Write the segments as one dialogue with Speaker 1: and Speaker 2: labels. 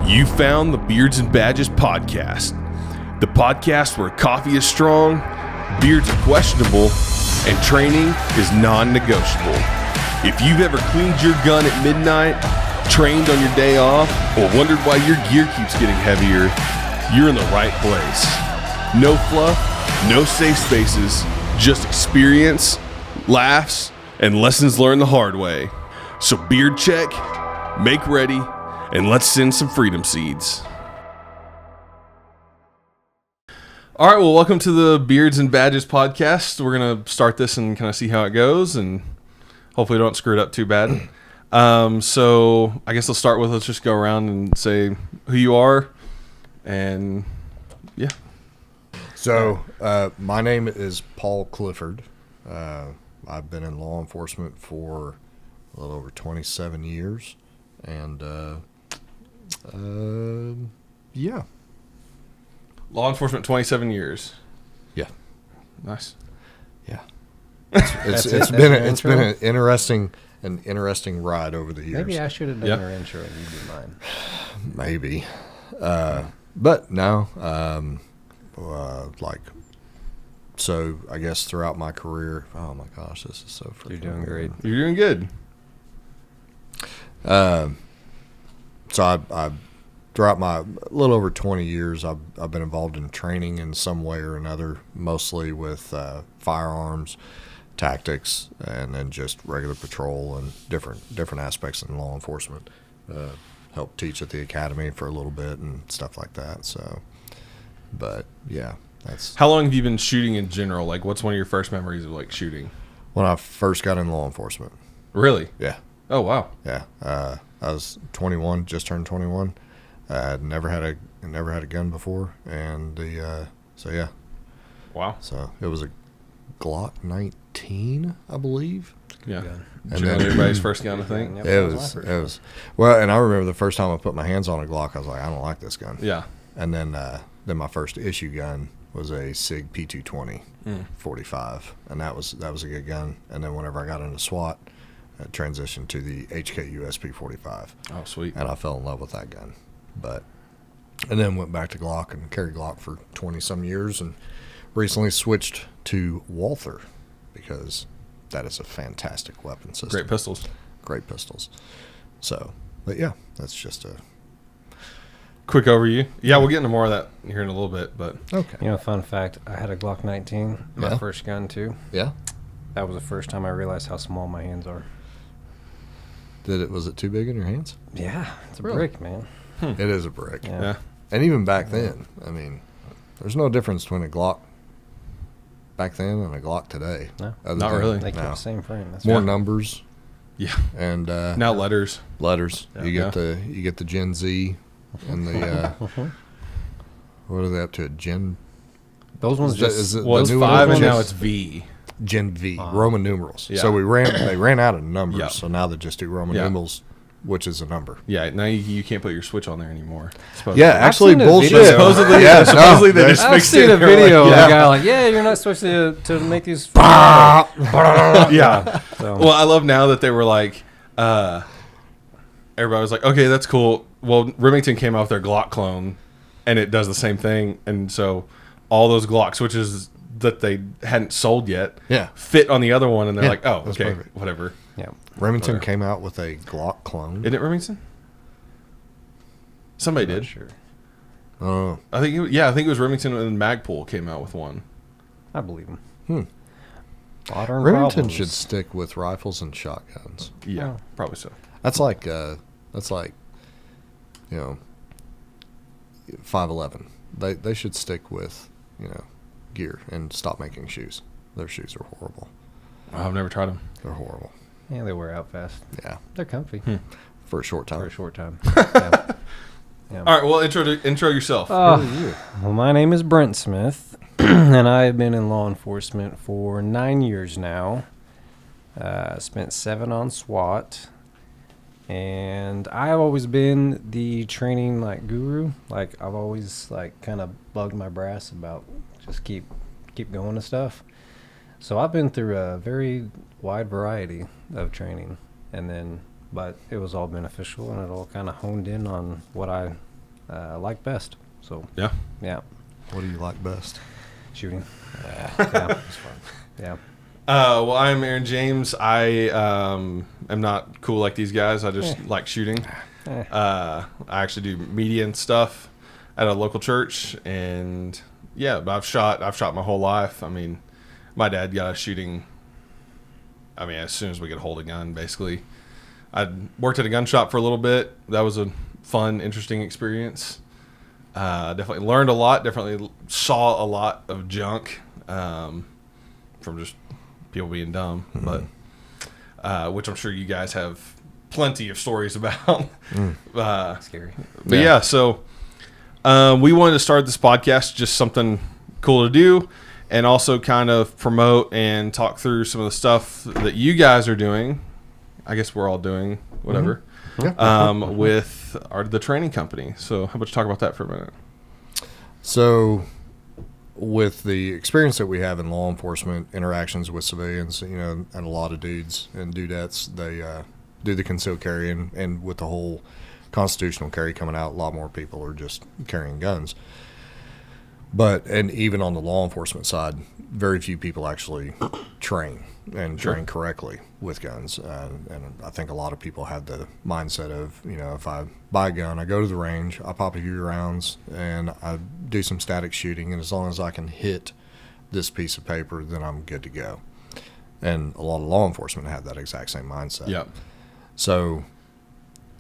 Speaker 1: You found the Beards and Badges podcast, the podcast where coffee is strong, beards are questionable, and training is non-negotiable. If you've ever cleaned your gun at midnight, trained on your day off, or wondered why your gear keeps getting heavier, you're in the right place. No fluff, no safe spaces, just experience, laughs, and lessons learned the hard way. So beard check, make ready, and let's send some freedom seeds. All right, well, welcome to the Beards and Badges podcast. We're going to start this and kind of see how it goes, and hopefully don't screw it up too bad. So I guess let's just go around and say who you are, and yeah.
Speaker 2: So my name is Paul Clifford. I've been in law enforcement for a little over 27 years, and yeah.
Speaker 1: Law enforcement, 27 years.
Speaker 2: Yeah.
Speaker 1: Nice.
Speaker 2: Yeah. It's been an interesting ride over the years.
Speaker 3: Maybe I should have done your intro and you did mine.
Speaker 2: Maybe. But no, so I guess throughout my career, oh my gosh, this is so freaking
Speaker 3: You're doing great.
Speaker 1: You're doing good.
Speaker 2: So I throughout my little over 20 years, I've been involved in training in some way or another, mostly with firearms, tactics, and then just regular patrol and different aspects in law enforcement. Helped teach at the academy for a little bit and stuff like that. So, but yeah, that's.
Speaker 1: How long have you been shooting in general? Like, what's one of your first memories of like shooting?
Speaker 2: When I first got in law enforcement.
Speaker 1: Really?
Speaker 2: Yeah.
Speaker 1: Oh wow.
Speaker 2: Yeah. I was 21, just turned 21. I'd never had a gun before, and so yeah.
Speaker 1: Wow.
Speaker 2: So it was a Glock 19, I believe.
Speaker 1: Yeah.
Speaker 2: And
Speaker 1: then everybody's first gun, I think.
Speaker 3: Yep,
Speaker 2: It was well, and I remember the first time I put my hands on a Glock, I was like, I don't like this gun.
Speaker 1: Yeah.
Speaker 2: And then my first issue gun was a SIG P220 45, and that was a good gun. And then whenever I got into SWAT, I transitioned to the HK USP 45.
Speaker 1: Oh, sweet.
Speaker 2: And I fell in love with that gun. And then went back to Glock and carried Glock for 20-some years, and recently switched to Walther because that is a fantastic weapon system.
Speaker 1: Great pistols.
Speaker 2: Great pistols. So, but yeah, that's just a
Speaker 1: quick overview. Yeah, we'll get into more of that here in a little bit, but
Speaker 2: okay.
Speaker 3: You know, fun fact, I had a Glock 19, my first gun too.
Speaker 2: Yeah.
Speaker 3: That was the first time I realized how small my hands are.
Speaker 2: Was it too big in your hands?
Speaker 3: Yeah, it's a
Speaker 2: Really?
Speaker 3: brick, man.
Speaker 2: It is a brick.
Speaker 3: Yeah.
Speaker 2: And even back then, I mean, there's no difference between a Glock back then and a Glock today.
Speaker 3: No.
Speaker 1: Not really.
Speaker 3: They keep
Speaker 2: No.
Speaker 3: the same frame. That's
Speaker 2: More
Speaker 3: right.
Speaker 2: numbers
Speaker 1: yeah.
Speaker 2: and
Speaker 1: Now letters.
Speaker 2: letters.
Speaker 1: Yeah.
Speaker 2: You get the Gen Z and the what are they up to? Gen
Speaker 3: Those ones
Speaker 2: is it
Speaker 1: Well,
Speaker 2: the
Speaker 1: it's
Speaker 2: new
Speaker 1: 5
Speaker 2: one?
Speaker 1: and now it's V.
Speaker 2: Gen V, Roman numerals.
Speaker 1: Yeah.
Speaker 2: So they ran out of numbers,
Speaker 1: Yeah.
Speaker 2: so now they just do Roman
Speaker 1: Yeah.
Speaker 2: numerals, which is a number.
Speaker 1: Yeah, now you can't put your switch on there anymore. Supposedly.
Speaker 2: Yeah, actually,
Speaker 3: seen a
Speaker 2: bullshit.
Speaker 3: video.
Speaker 1: Supposedly,
Speaker 2: Yeah,
Speaker 1: supposedly
Speaker 2: no,
Speaker 1: they just
Speaker 3: I've
Speaker 1: fixed
Speaker 3: seen
Speaker 1: it.
Speaker 3: a
Speaker 1: They're
Speaker 3: video
Speaker 1: like,
Speaker 3: of
Speaker 1: yeah.
Speaker 3: a guy like, yeah, you're not supposed to make these.
Speaker 1: Yeah.
Speaker 3: So,
Speaker 1: Well, I love now that they were like, everybody was like, okay, that's cool. Well, Remington came out with their Glock clone, and it does the same thing. And so all those Glock switches that they hadn't sold yet fit on the other one, and they're
Speaker 2: Yeah,
Speaker 1: like, oh,
Speaker 2: that's
Speaker 1: okay,
Speaker 2: perfect.
Speaker 1: whatever.
Speaker 3: yeah.
Speaker 2: Remington
Speaker 1: Whatever.
Speaker 2: came out with a Glock clone.
Speaker 1: Isn't it Remington? Somebody
Speaker 3: Not
Speaker 1: did.
Speaker 3: sure.
Speaker 2: Oh,
Speaker 1: I think it was Remington, and Magpul came out with one.
Speaker 3: I believe him.
Speaker 2: Remington
Speaker 3: Modern problems.
Speaker 2: should stick with rifles and shotguns.
Speaker 1: Yeah,
Speaker 3: Oh.
Speaker 1: probably so.
Speaker 2: That's like 511. They should stick with gear and stop making shoes. Their shoes are horrible.
Speaker 1: I've never tried them.
Speaker 2: They're horrible.
Speaker 3: Yeah, they wear out fast.
Speaker 2: Yeah,
Speaker 3: They're comfy
Speaker 2: for a short time.
Speaker 3: for a short time. Yeah. Yeah.
Speaker 1: All right, well, intro yourself.
Speaker 3: Well, my name is Brent Smith, and I have been in law enforcement for 9 years now. Spent 7 on SWAT, and I've always been the training guru. I've always kind of bugged my brass about just keep going to stuff. So I've been through a very wide variety of training, but it was all beneficial, and it all kind of honed in on what I like best. So
Speaker 1: Yeah.
Speaker 3: yeah,
Speaker 2: What do you like best?
Speaker 3: shooting. Yeah,
Speaker 2: It's fun.
Speaker 3: yeah.
Speaker 1: Well, I'm Aaron James. I am not cool like these guys. I just like shooting. I actually do media and stuff at a local church, and yeah, but I've shot my whole life. I mean, my dad got us shooting. I mean, as soon as we could hold a gun, basically. I worked at a gun shop for a little bit. That was a fun, interesting experience. Definitely learned a lot. Definitely saw a lot of junk from just people being dumb, but which I'm sure you guys have plenty of stories about.
Speaker 3: Scary.
Speaker 1: But yeah, so we wanted to start this podcast, just something cool to do, and also kind of promote and talk through some of the stuff that you guys are doing. I guess we're all doing whatever with the training company. So how about you talk about that for a minute?
Speaker 2: So, with the experience that we have in law enforcement, interactions with civilians, and a lot of dudes and dudettes, they do the concealed carry, and with the whole constitutional carry coming out, a lot more people are just carrying guns. And even on the law enforcement side, very few people actually train train correctly with guns. And I think a lot of people have the mindset of, if I buy a gun, I go to the range, I pop a few rounds, and I do some static shooting, and as long as I can hit this piece of paper, then I'm good to go. And a lot of law enforcement have that exact same mindset.
Speaker 1: Yeah.
Speaker 2: So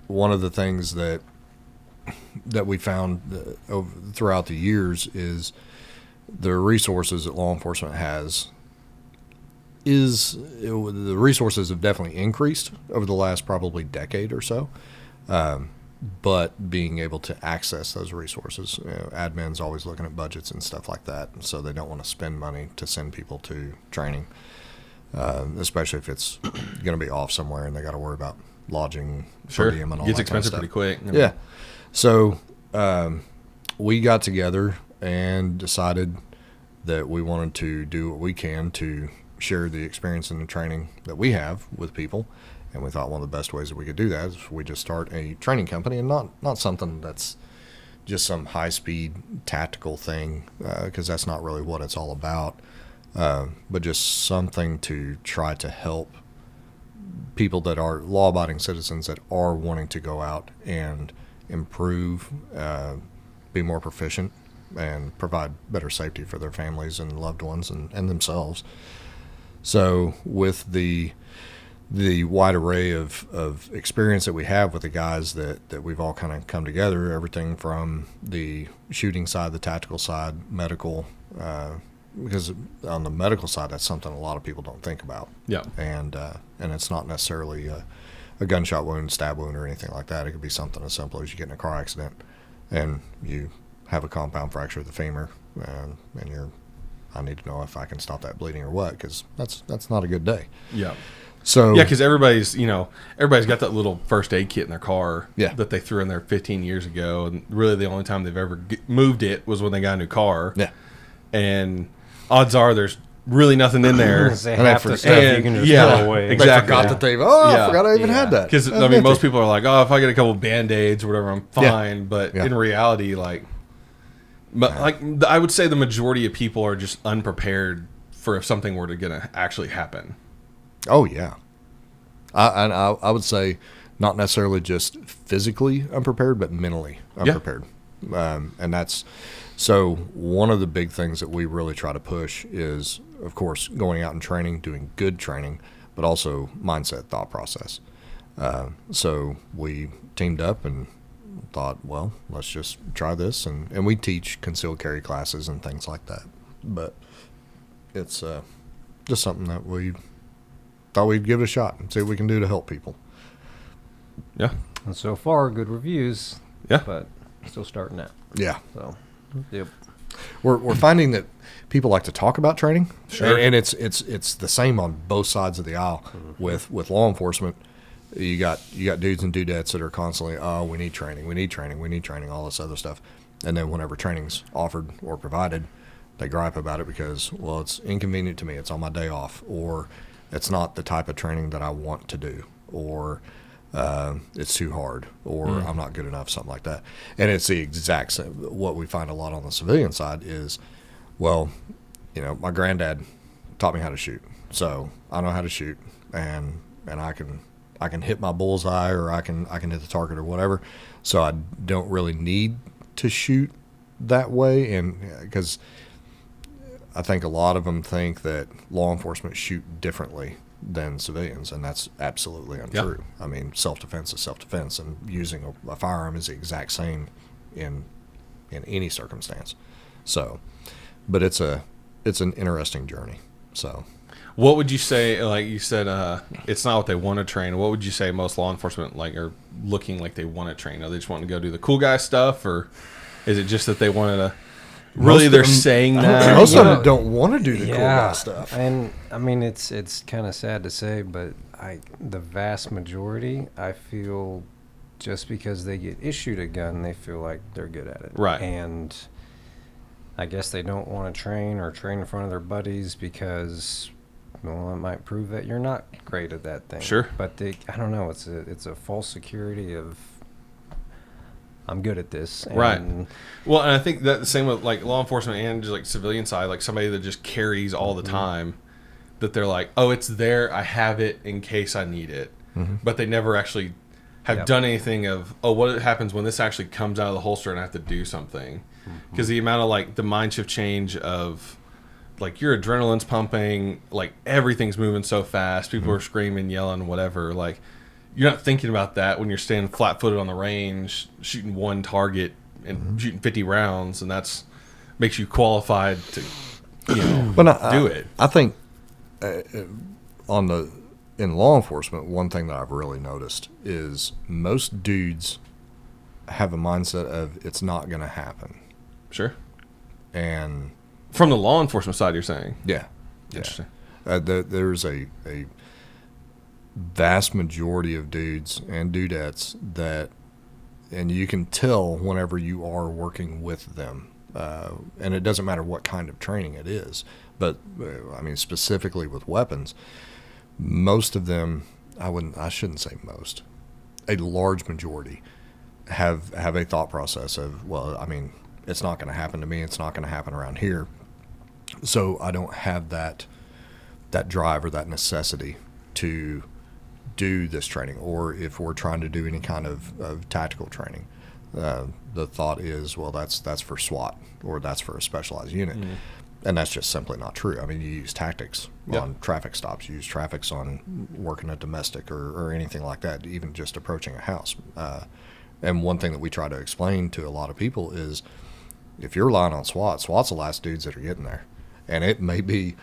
Speaker 2: one of the things that we found throughout the years is the resources that law enforcement has the resources have definitely increased over the last probably decade or so, but being able to access those resources, admin's always looking at budgets and stuff like that, so they don't want to spend money to send people to training, especially if it's going to be off somewhere and they got to worry about lodging, per diem, and all
Speaker 1: Gets
Speaker 2: that kind of
Speaker 1: expensive
Speaker 2: stuff.
Speaker 1: pretty quick.
Speaker 2: Yeah. So we got together and decided that we wanted to do what we can to share the experience and the training that we have with people. And we thought one of the best ways that we could do that is we just start a training company, and not something that's just some high-speed tactical thing, because that's not really what it's all about, but just something to try to help people that are law-abiding citizens that are wanting to go out and improve, be more proficient, and provide better safety for their families and loved ones and themselves. So with the wide array of experience that we have with the guys that we've all kind of come together, everything from the shooting side, the tactical side, medical, because on the medical side, that's something a lot of people don't think about.
Speaker 1: Yeah.
Speaker 2: And it's not necessarily a gunshot wound, stab wound, or anything like that. It could be something as simple as you get in a car accident and you have a compound fracture of the femur, and I need to know if I can stop that bleeding or what, because that's not a good day.
Speaker 1: Yeah.
Speaker 2: So
Speaker 1: yeah, because everybody's got that little first aid kit in their car
Speaker 2: that
Speaker 1: they threw in there 15 years ago, and really the only time they've ever moved it was when they got a new car.
Speaker 2: Yeah.
Speaker 1: And odds are there's really nothing in there.
Speaker 3: Half the stuff you can just throw away.
Speaker 2: Exactly. They forgot that I forgot I even had that.
Speaker 1: Because most people are like, oh, if I get a couple Band-Aids or whatever, I'm fine.
Speaker 2: Yeah.
Speaker 1: But in reality, I would say the majority of people are just unprepared for if something were to actually happen.
Speaker 2: Oh yeah, I would say not necessarily just physically unprepared, but mentally unprepared. And that's so one of the big things that we really try to push is, of course, going out and training, doing good training, but also mindset, thought process. So we teamed up and thought, well, let's just try this, and we teach concealed carry classes and things like that. But it's just something that we thought we'd give it a shot and see what we can do to help people.
Speaker 1: Yeah.
Speaker 3: And so far, good reviews.
Speaker 1: Yeah.
Speaker 3: But still starting out.
Speaker 2: Yeah.
Speaker 3: So, yep.
Speaker 2: We're finding that people like to talk about training,
Speaker 1: Sure.
Speaker 2: and it's the same on both sides of the aisle. With law enforcement, you got dudes and dudettes that are constantly, oh, we need training, all this other stuff, and then whenever training's offered or provided, they gripe about it because, well, it's inconvenient to me, it's on my day off, or it's not the type of training that I want to do, or it's too hard, or I'm not good enough, something like that. And it's the exact same. What we find a lot on the civilian side is, well, my granddad taught me how to shoot, so I know how to shoot, and I can hit my bullseye, or I can hit the target or whatever. So I don't really need to shoot that way, and because I think a lot of them think that law enforcement shoot differently than civilians, and that's absolutely untrue. I mean, self-defense is self-defense, and using a firearm is the exact same in any circumstance. So, but it's an interesting journey. So,
Speaker 1: what would you say? Like you said, it's not what they want to train. What would you say most law enforcement are looking like they want to train? Are they just wanting to go do the cool guy stuff, or is it just that they wanted to? Really, they're saying that
Speaker 2: most of them don't want to do the cool guy stuff.
Speaker 3: And I mean, it's kind of sad to say, but the vast majority, I feel, just because they get issued a gun, they feel like they're good at it.
Speaker 1: Right.
Speaker 3: And I guess they don't want to train in front of their buddies because, well, it might prove that you're not great at that thing.
Speaker 1: Sure.
Speaker 3: But I don't know. It's a false security of, I'm good at this.
Speaker 1: Right. Well, and I think that the same with law enforcement and just civilian side, somebody that just carries all the time, that they're like, oh, it's there, I have it in case I need it. But they never actually have done anything of, oh, what happens when this actually comes out of the holster and I have to do something. Because the amount of the mind shift change of your adrenaline's pumping, everything's moving so fast, people are screaming, yelling, whatever, you're not thinking about that when you're standing flat-footed on the range, shooting one target and shooting 50 rounds, and that's makes you qualified to, do it.
Speaker 2: I think in law enforcement, one thing that I've really noticed is most dudes have a mindset of it's not going to happen.
Speaker 1: Sure.
Speaker 2: And
Speaker 1: from the law enforcement side, you're saying?
Speaker 2: Yeah.
Speaker 1: Interesting.
Speaker 2: There's a vast majority of dudes and dudettes and you can tell whenever you are working with them, and it doesn't matter what kind of training it is, but I mean specifically with weapons, most of them, I shouldn't say most, a large majority have a thought process of, well, I mean, it's not going to happen to me, it's not going to happen around here, so I don't have that drive or that necessity to do this training. Or if we're trying to do any kind of tactical training, the thought is, well, that's for SWAT, or that's for a specialized unit. And that's just simply not true. I mean, you use tactics on traffic stops, you use tactics on working a domestic or anything like that, even just approaching a house. And one thing that we try to explain to a lot of people is, if you're relying on SWAT's the last dudes that are getting there, and it may be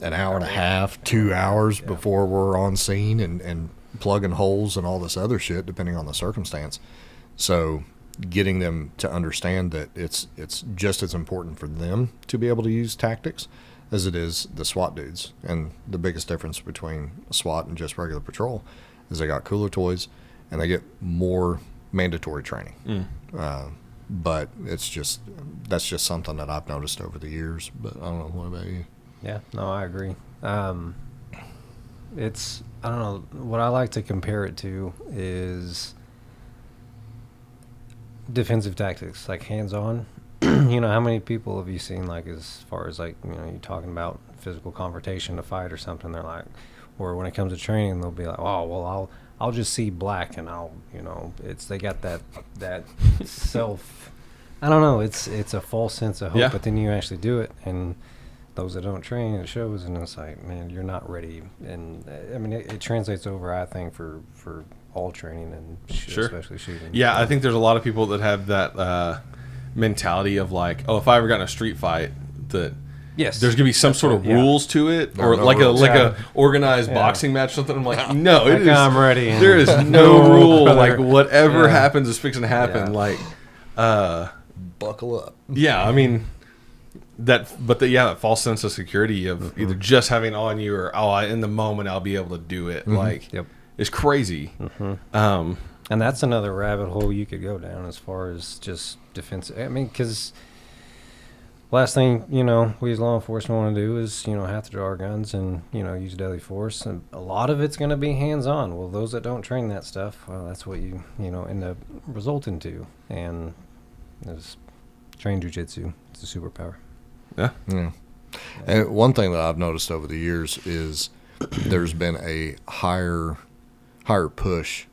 Speaker 2: an hour and a half, 2 hours before we're on scene and plugging holes and all this other shit, depending on the circumstance. So getting them to understand that it's just as important for them to be able to use tactics as it is the SWAT dudes. And the biggest difference between SWAT and just regular patrol is they got cooler toys and they get more mandatory training. But that's just something that I've noticed over the years. But I don't know, what about you?
Speaker 3: Yeah, no, I agree. It's, I don't know, what I like to compare it to is defensive tactics, hands-on. How many people have you seen, as far as you're talking about physical confrontation, a fight or something, they're like, or when it comes to training, they'll be like, oh, well, I'll just see black and they got that self, I don't know, it's a false sense of hope, but then you actually do it, and those that don't train, it shows, and it's like, man, you're not ready. And I mean, it translates over, I think, for all training and especially shooting.
Speaker 1: Yeah, I think there's a lot of people that have that mentality of if I ever got in a street fight, that there's gonna be some sort of rules to it, or a organized boxing match, something. I'm like, no,
Speaker 3: I'm ready.
Speaker 1: There is no rule. Whatever happens is fixing to happen.
Speaker 2: Buckle up.
Speaker 1: Yeah, I mean. That false sense of security of either just having it on you or in the moment I'll be able to do it is crazy.
Speaker 3: And that's another rabbit hole you could go down as far as just defense. I mean, because last thing, we as law enforcement want to do is, have to draw our guns and, use deadly force. And a lot of it's going to be hands-on. Well, those that don't train that stuff, well, that's what you end up resulting to. And it's train jujitsu. It's a superpower.
Speaker 1: Yeah.
Speaker 2: Yeah. And one thing that I've noticed over the years is there's been a higher push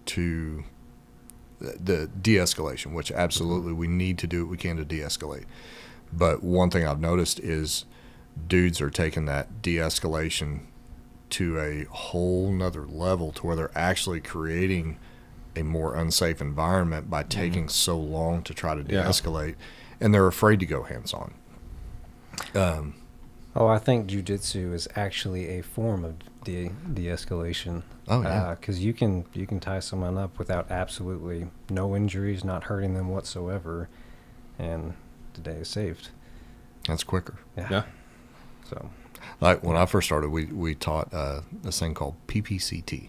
Speaker 2: to the de-escalation, which absolutely we need to do what we can to de-escalate. But one thing I've noticed is dudes are taking that de-escalation to a whole nother level to where they're actually creating a more unsafe environment by taking so long to try to de-escalate, and they're afraid to go hands-on.
Speaker 3: I think jujitsu is actually a form of de-escalation.
Speaker 2: Oh, yeah.
Speaker 3: Because you can tie someone up without absolutely no injuries, not hurting them whatsoever, and the day is saved.
Speaker 2: That's quicker.
Speaker 1: Yeah.
Speaker 3: So,
Speaker 2: Like when I first started, we taught this thing called PPCT,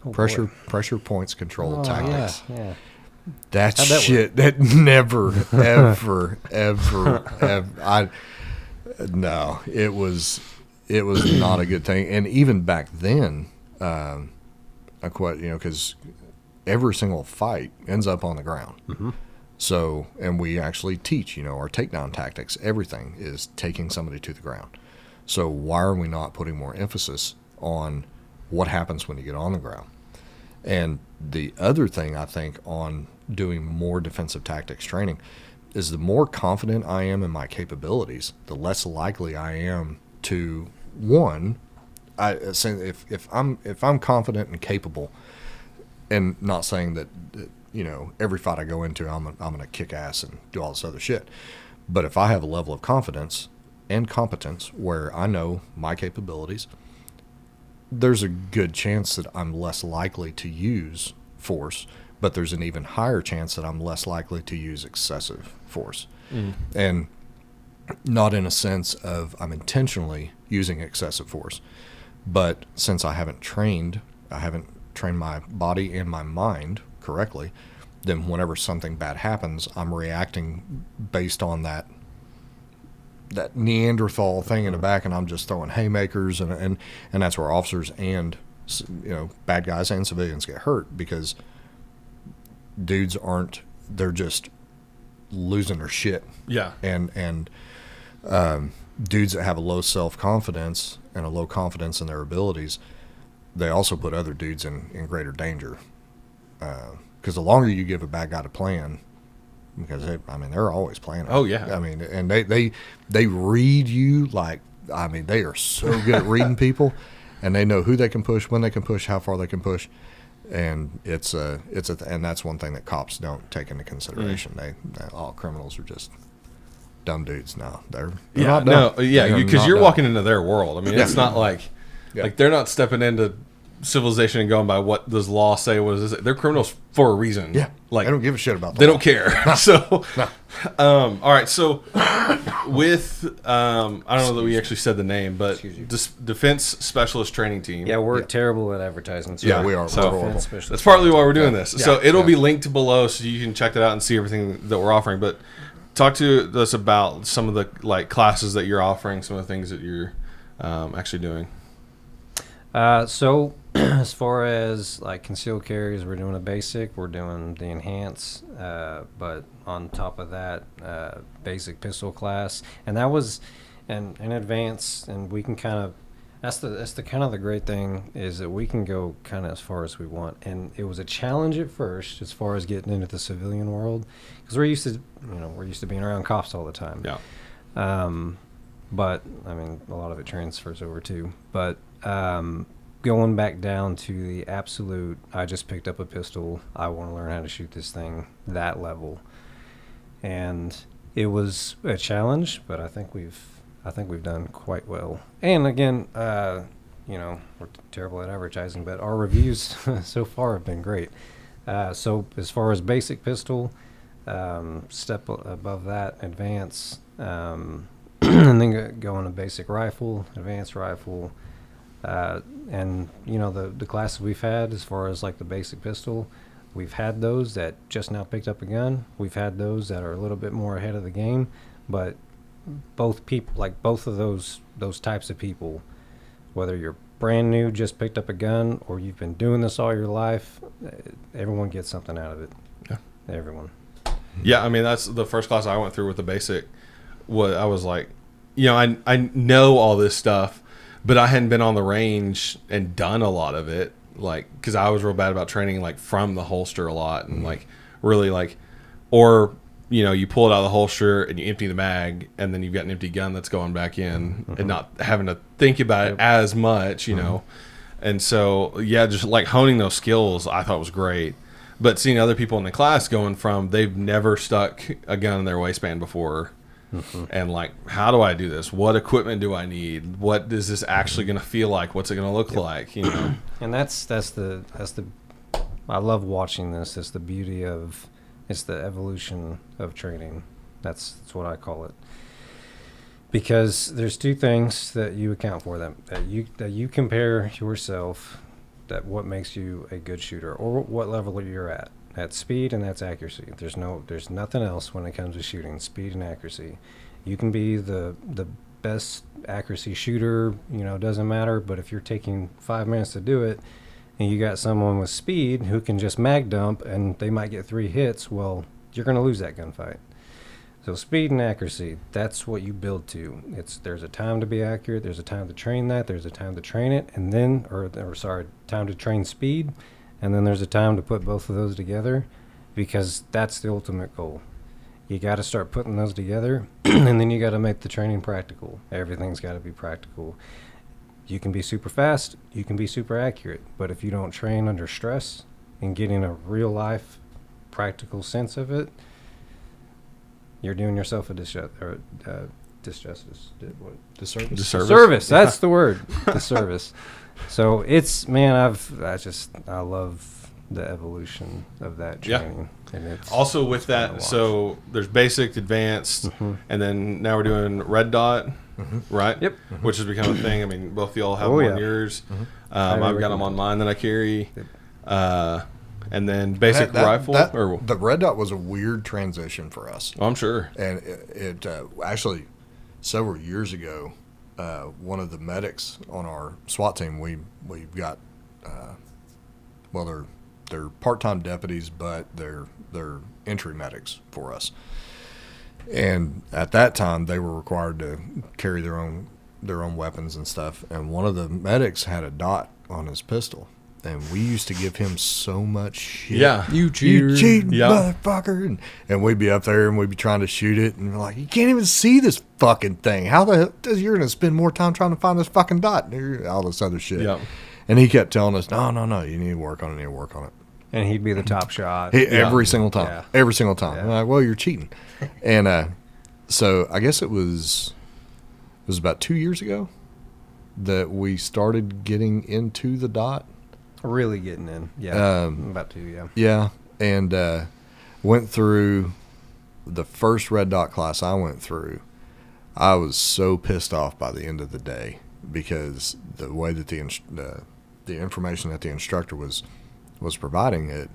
Speaker 3: oh,
Speaker 2: pressure points control tactics.
Speaker 3: Yeah.
Speaker 2: That's
Speaker 3: How'd that
Speaker 2: shit that never, ever. No, it was not a good thing. And even back then, because every single fight ends up on the ground.
Speaker 3: Mm-hmm.
Speaker 2: So, and we actually teach, our takedown tactics. Everything is taking somebody to the ground. So why are we not putting more emphasis on what happens when you get on the ground? And the other thing I think on doing more defensive tactics training is the more confident I am in my capabilities, the less likely I am to, one, if I'm confident and capable, and not saying that every fight I go into I'm going to kick ass and do all this other shit, but if I have a level of confidence and competence where I know my capabilities, there's a good chance that I'm less likely to use force, but there's an even higher chance that I'm less likely to use excessive force. And not in a sense of I'm intentionally using excessive force, but since I haven't trained my body and my mind correctly, then whenever something bad happens, I'm reacting based on that Neanderthal thing in the back, and I'm just throwing haymakers, and that's where officers and bad guys and civilians get hurt, because dudes they're just losing their shit.
Speaker 1: Yeah.
Speaker 2: And dudes that have a low self-confidence and a low confidence in their abilities, they also put other dudes in greater danger. Because the longer you give a bad guy to plan, because they're always planning.
Speaker 1: Oh yeah.
Speaker 2: And they read you like, they are so good at reading people, and they know who they can push, when they can push, how far they can push, and and that's one thing that cops don't take into consideration. All criminals are just dumb dudes. No, they're not dumb.
Speaker 1: Because you're walking into their world. It's not like they're not stepping into civilization and going by what does law say. What is this? They're criminals for a reason.
Speaker 2: Yeah,
Speaker 1: like
Speaker 2: they don't give a shit about.
Speaker 1: They don't care. So, all right. So, with I don't know that we actually said the name, but Defense Specialist Training Team.
Speaker 3: Yeah, we're terrible at advertising. So
Speaker 2: yeah, we are.
Speaker 1: So that's partly why we're doing this.
Speaker 2: Yeah,
Speaker 1: so it'll be linked below, so you can check that out and see everything that we're offering. But talk to us about some of the classes that you're offering, some of the things that you're actually doing.
Speaker 3: So as far as concealed carries, we're doing a basic, we're doing the enhance, but on top of that, basic pistol class, and that was an advance, and we can kind of, that's the kind of the great thing, is that we can go kind of as far as we want. And it was a challenge at first as far as getting into the civilian world, because we're used to being around cops all the time.
Speaker 1: Yeah.
Speaker 3: But a lot of it transfers over too. But going back down to the absolute, I just picked up a pistol, I want to learn how to shoot this thing, that level. And it was a challenge, but I think we've done quite well. And again, we're terrible at advertising, but our reviews so far have been great. So as far as basic pistol, step above that, advance, and then go on a basic rifle, advanced rifle, and the classes we've had as far as the basic pistol, we've had those that just now picked up a gun. We've had those that are a little bit more ahead of the game, but both people, like both of those types of people, whether you're brand new, just picked up a gun, or you've been doing this all your life, everyone gets something out of it.
Speaker 1: Yeah.
Speaker 3: Everyone.
Speaker 1: Yeah, I mean, that's the first class I went through with the basic. I was like, you know, I know all this stuff, but I hadn't been on the range and done a lot of it, like, because I was real bad about training, like, from the holster a lot, and like really like, or you know, you pull it out of the holster and you empty the mag, and then you've got an empty gun that's going back in, and not having to think about it as much, you know. And so, yeah, just like honing those skills, I thought was great. But seeing other people in the class going from they've never stuck a gun in their waistband before, and like, how do I do this? What equipment do I need? What is this actually going to feel like? What's it going to look like? You know.
Speaker 3: And that's the I love watching this. It's the beauty of it's the evolution of training. That's what I call it. Because there's two things that you account for that you compare yourself, that what makes you a good shooter or what level you're at. That's speed and that's accuracy. There's nothing else when it comes to shooting. Speed and accuracy. You can be the best accuracy shooter, you know, doesn't matter, but if you're taking 5 minutes to do it and you got someone with speed who can just mag dump and they might get 3 hits, well, you're going to lose that gunfight. So speed and accuracy, that's what you build to. There's a time to be accurate, there's a time to train that, there's a time to train it, and then, time to train speed, and then there's a time to put both of those together, because that's the ultimate goal. You got to start putting those together, and then you got to make the training practical. Everything's got to be practical. You can be super fast, you can be super accurate, but if you don't train under stress and getting a real life practical sense of it, you're doing yourself a disjustice. Disservice. That's the word. Disservice. So it's, man, I love the evolution of that training. Yeah. And it's
Speaker 1: also with that, so there's basic, advanced, and then now we're doing red dot, right?
Speaker 3: Yep.
Speaker 1: Which has become a thing. I mean, both of y'all have them on yours. I've got them on mine that I carry. Yep. And then basic rifle.
Speaker 2: The red dot was a weird transition for us.
Speaker 1: Oh, I'm sure.
Speaker 2: And it actually, several years ago, one of the medics on our SWAT team, we got, they're part-time deputies, but they're entry medics for us. And at that time, they were required to carry their own weapons and stuff. And one of the medics had a dot on his pistol. And we used to give him so much shit.
Speaker 1: Yeah.
Speaker 2: You cheating motherfucker. And we'd be up there and we'd be trying to shoot it. And we're like, you can't even see this fucking thing. How the hell you're going to spend more time trying to find this fucking dot? All this other shit.
Speaker 1: Yeah.
Speaker 2: And he kept telling us, no, you need to work on it.
Speaker 3: And he'd be the top shot.
Speaker 2: Every single time. Yeah. Every single time.
Speaker 3: Yeah.
Speaker 2: I'm like, well, you're cheating. And so I guess it was about 2 years ago that we started getting into the dot.
Speaker 3: Really getting in. Yeah. About 2, yeah.
Speaker 2: Yeah. And went through the first red dot class I went through. I was so pissed off by the end of the day because the way that the information that the instructor was providing it,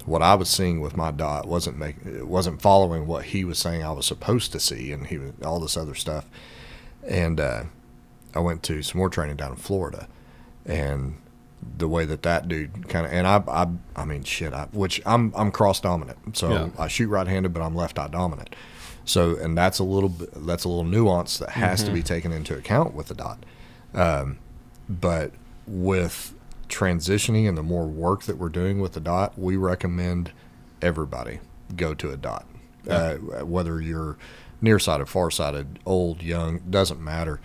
Speaker 2: what I was seeing with my dot it wasn't following what he was saying I was supposed to see, and he was all this other stuff. And I went to some more training down in Florida, and the way that dude kind of, and I mean shit, which I'm cross dominant, so I shoot right-handed, but I'm left eye dominant. So, and that's a little nuance that has to be taken into account with the dot. But with transitioning and the more work that we're doing with the dot, we recommend everybody go to a dot. Whether you're nearsighted, farsighted, old, young, doesn't matter.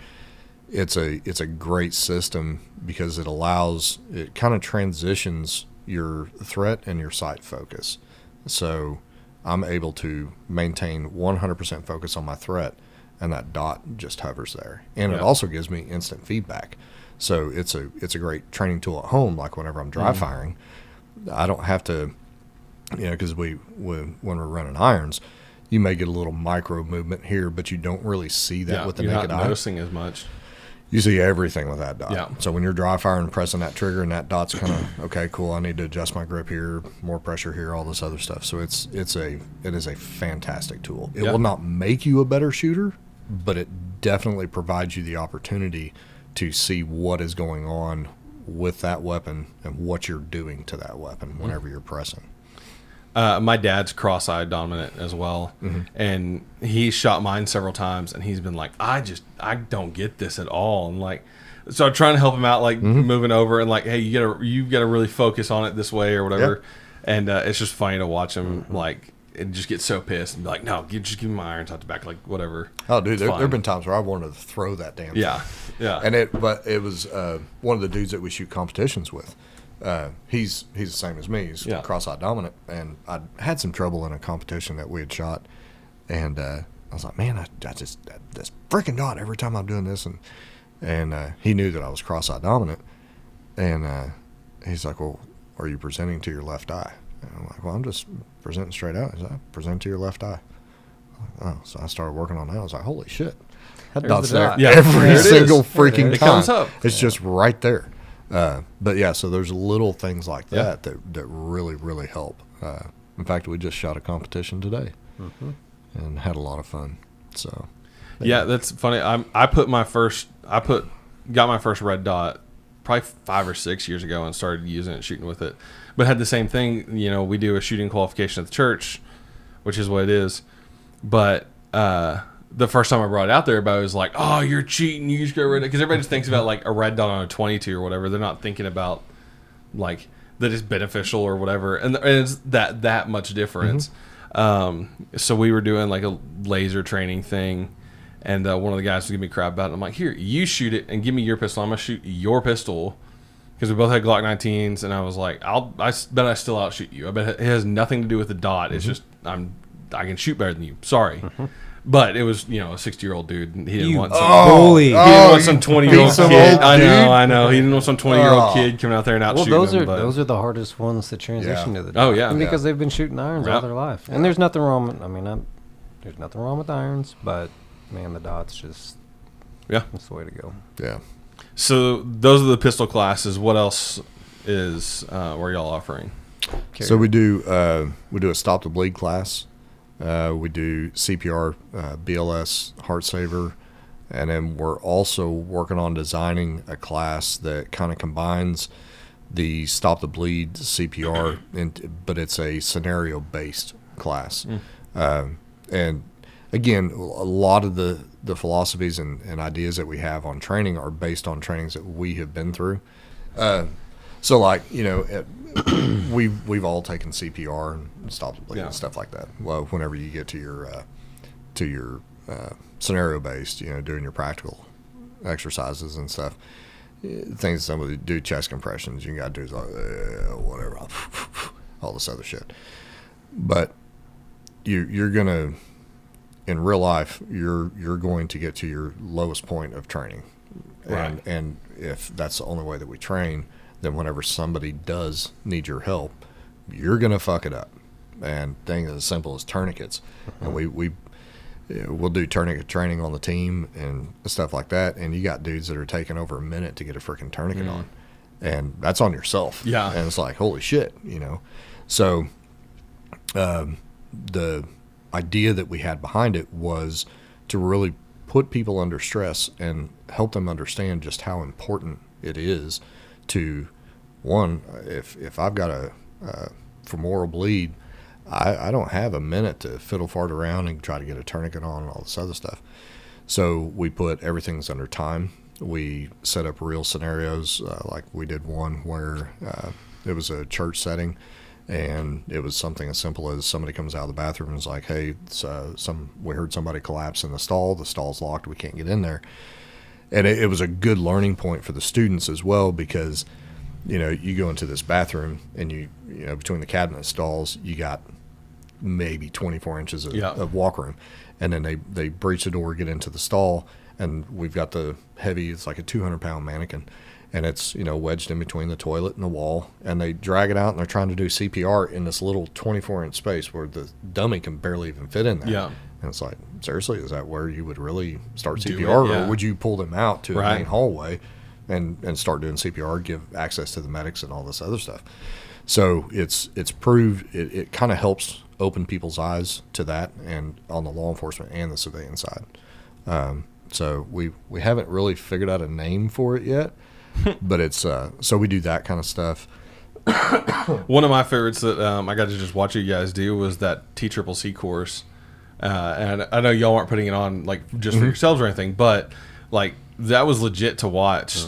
Speaker 2: It's a great system because it kind of transitions your threat and your sight focus. So I'm able to maintain 100% focus on my threat, and that dot just hovers there. And it also gives me instant feedback. So it's a great training tool at home. Like whenever I'm dry firing, I don't have to, because when we're running irons, you may get a little micro movement here, but you don't really see that with the naked eye.
Speaker 1: You're not noticing as much.
Speaker 2: You see everything with that dot.
Speaker 1: Yeah.
Speaker 2: So when you're dry firing and pressing that trigger and that dot's kind of, okay, cool, I need to adjust my grip here, more pressure here, all this other stuff. So it is a fantastic tool. It will not make you a better shooter, but it definitely provides you the opportunity to see what is going on with that weapon and what you're doing to that weapon whenever you're pressing.
Speaker 4: My dad's cross-eyed dominant as well, and he shot mine several times, and he's been like, I don't get this at all. And like, so I'm trying to help him out, like moving over and like, hey, you gotta really focus on it this way or whatever.
Speaker 2: Yep.
Speaker 4: And it's just funny to watch him like and just get so pissed and be like, no, just give me my irons out the back, like whatever.
Speaker 2: Oh, dude, there have been times where I wanted to throw that damn thing.
Speaker 4: Yeah.
Speaker 2: And it was one of the dudes that we shoot competitions with. He's the same as me. He's cross-eyed dominant, and I had some trouble in a competition that we had shot, and I was like, man, I just this freaking dot every time I'm doing this, and he knew that I was cross-eyed dominant, and he's like, well, are you presenting to your left eye? And I'm like, well, I'm just presenting straight out. He's like, present to your left eye. Oh, so I started working on that. I was like, holy shit, that dot's there every single freaking time.
Speaker 4: It comes up.
Speaker 2: It's just right there. But yeah, so there's little things like that really, really help. In fact, we just shot a competition today and had a lot of fun. So
Speaker 4: yeah, that's funny. I got my first red dot probably 5 or 6 years ago and started using it, shooting with it. But had the same thing. You know, we do a shooting qualification at the church, which is what it is. But the first time I brought it out there, everybody was like, "Oh, you're cheating! You just got red dot." Because everybody just thinks about like a red dot on a 22 or whatever. They're not thinking about like that it's beneficial or whatever, and it's that much difference. So we were doing like a laser training thing, and one of the guys was giving me crap about it. I'm like, "Here, you shoot it and give me your pistol. I'm gonna shoot your pistol." Because we both had Glock 19s, and I was like, I bet I still outshoot you. I bet it has nothing to do with the dot. It's just I can shoot better than you. Sorry. But it was, a 60-year-old dude. He didn't want some
Speaker 3: bully.
Speaker 4: He didn't want some 20-year-old kid. I know. He didn't want some 20-year-old kid coming out there and outshoot him.
Speaker 3: Those are the hardest ones to transition to the
Speaker 4: Oh, yeah.
Speaker 3: because they've been shooting irons all their life. And there's nothing wrong with, there's nothing wrong with irons, but man, the dot's just that's the way to go.
Speaker 2: Yeah.
Speaker 4: So those are the pistol classes. What else is where y'all offering?
Speaker 2: So we do a stop the bleed class. We do CPR, BLS, heart saver, and then we're also working on designing a class that kind of combines the stop the bleed CPR, but it's a scenario based class. And again, a lot of the philosophies and ideas that we have on training are based on trainings that we have been through. So like, we've all taken CPR and stop the bleed and stuff like that. Well, whenever you get to your scenario based, doing your practical exercises and stuff, things somebody do chest compressions, you got to do like whatever, all this other shit. But you're gonna, in real life, you're going to get to your lowest point of training, and if that's the only way that we train, then whenever somebody does need your help, you're going to fuck it up. And things as simple as tourniquets. And we'll do tourniquet training on the team and stuff like that. And you got dudes that are taking over a minute to get a freaking tourniquet on. And that's on yourself.
Speaker 4: Yeah.
Speaker 2: And it's like, holy shit, So the idea that we had behind it was to really put people under stress and help them understand just how important it is to, one, if I've got a femoral bleed, I don't have a minute to fiddle fart around and try to get a tourniquet on and all this other stuff. So we put everything's under time. We set up real scenarios, like we did one where it was a church setting, and it was something as simple as somebody comes out of the bathroom and is like, hey, we heard somebody collapse in the stall's locked, we can't get in there. And it was a good learning point for the students as well, because, you go into this bathroom and you between the cabinet stalls, you got maybe 24 inches of walk room. And then they breach the door, get into the stall, and we've got the heavy, it's like a 200-pound mannequin. And it's, wedged in between the toilet and the wall. And they drag it out and they're trying to do CPR in this little 24-inch space where the dummy can barely even fit in there.
Speaker 4: Yeah.
Speaker 2: And it's like, seriously, is that where you would really start CPR? Or would you pull them out to the main hallway and start doing CPR, give access to the medics and all this other stuff? So it's proved, it kind of helps open people's eyes to that, and on the law enforcement and the civilian side So we haven't really figured out a name for it yet, but it's so we do that kind of stuff.
Speaker 4: One of my favorites that I got to just watch you guys do was that TCCC course. And I know y'all aren't putting it on like just for yourselves or anything, but like that was legit to watch.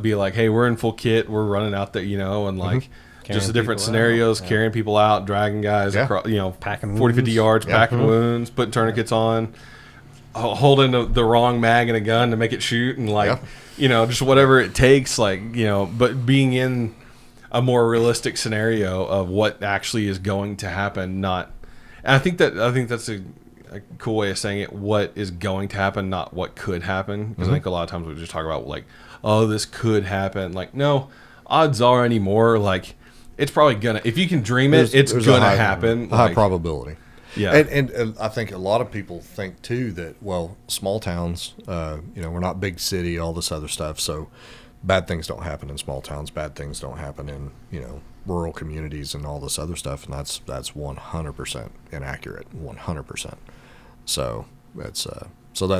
Speaker 4: Be like, hey, we're in full kit, we're running out there, and like just the different scenarios, carrying people out, dragging guys across,
Speaker 3: Packing
Speaker 4: 40, 50
Speaker 3: wounds.
Speaker 4: yards, packing wounds, putting tourniquets on, holding the wrong mag in a gun to make it shoot, and like, just whatever it takes, like, but being in a more realistic scenario of what actually is going to happen, not. And I think that's a cool way of saying it. What is going to happen, not what could happen. Because I think a lot of times we just talk about like, oh, this could happen. Like, no, odds are anymore. Like, it's probably gonna. If you can dream it, it's gonna happen.
Speaker 2: A high probability.
Speaker 4: Yeah,
Speaker 2: and I think a lot of people think too that, well, small towns, we're not big city, all this other stuff. So bad things don't happen in small towns. Bad things don't happen in rural communities and all this other stuff. And that's 100% inaccurate. 100%. So that's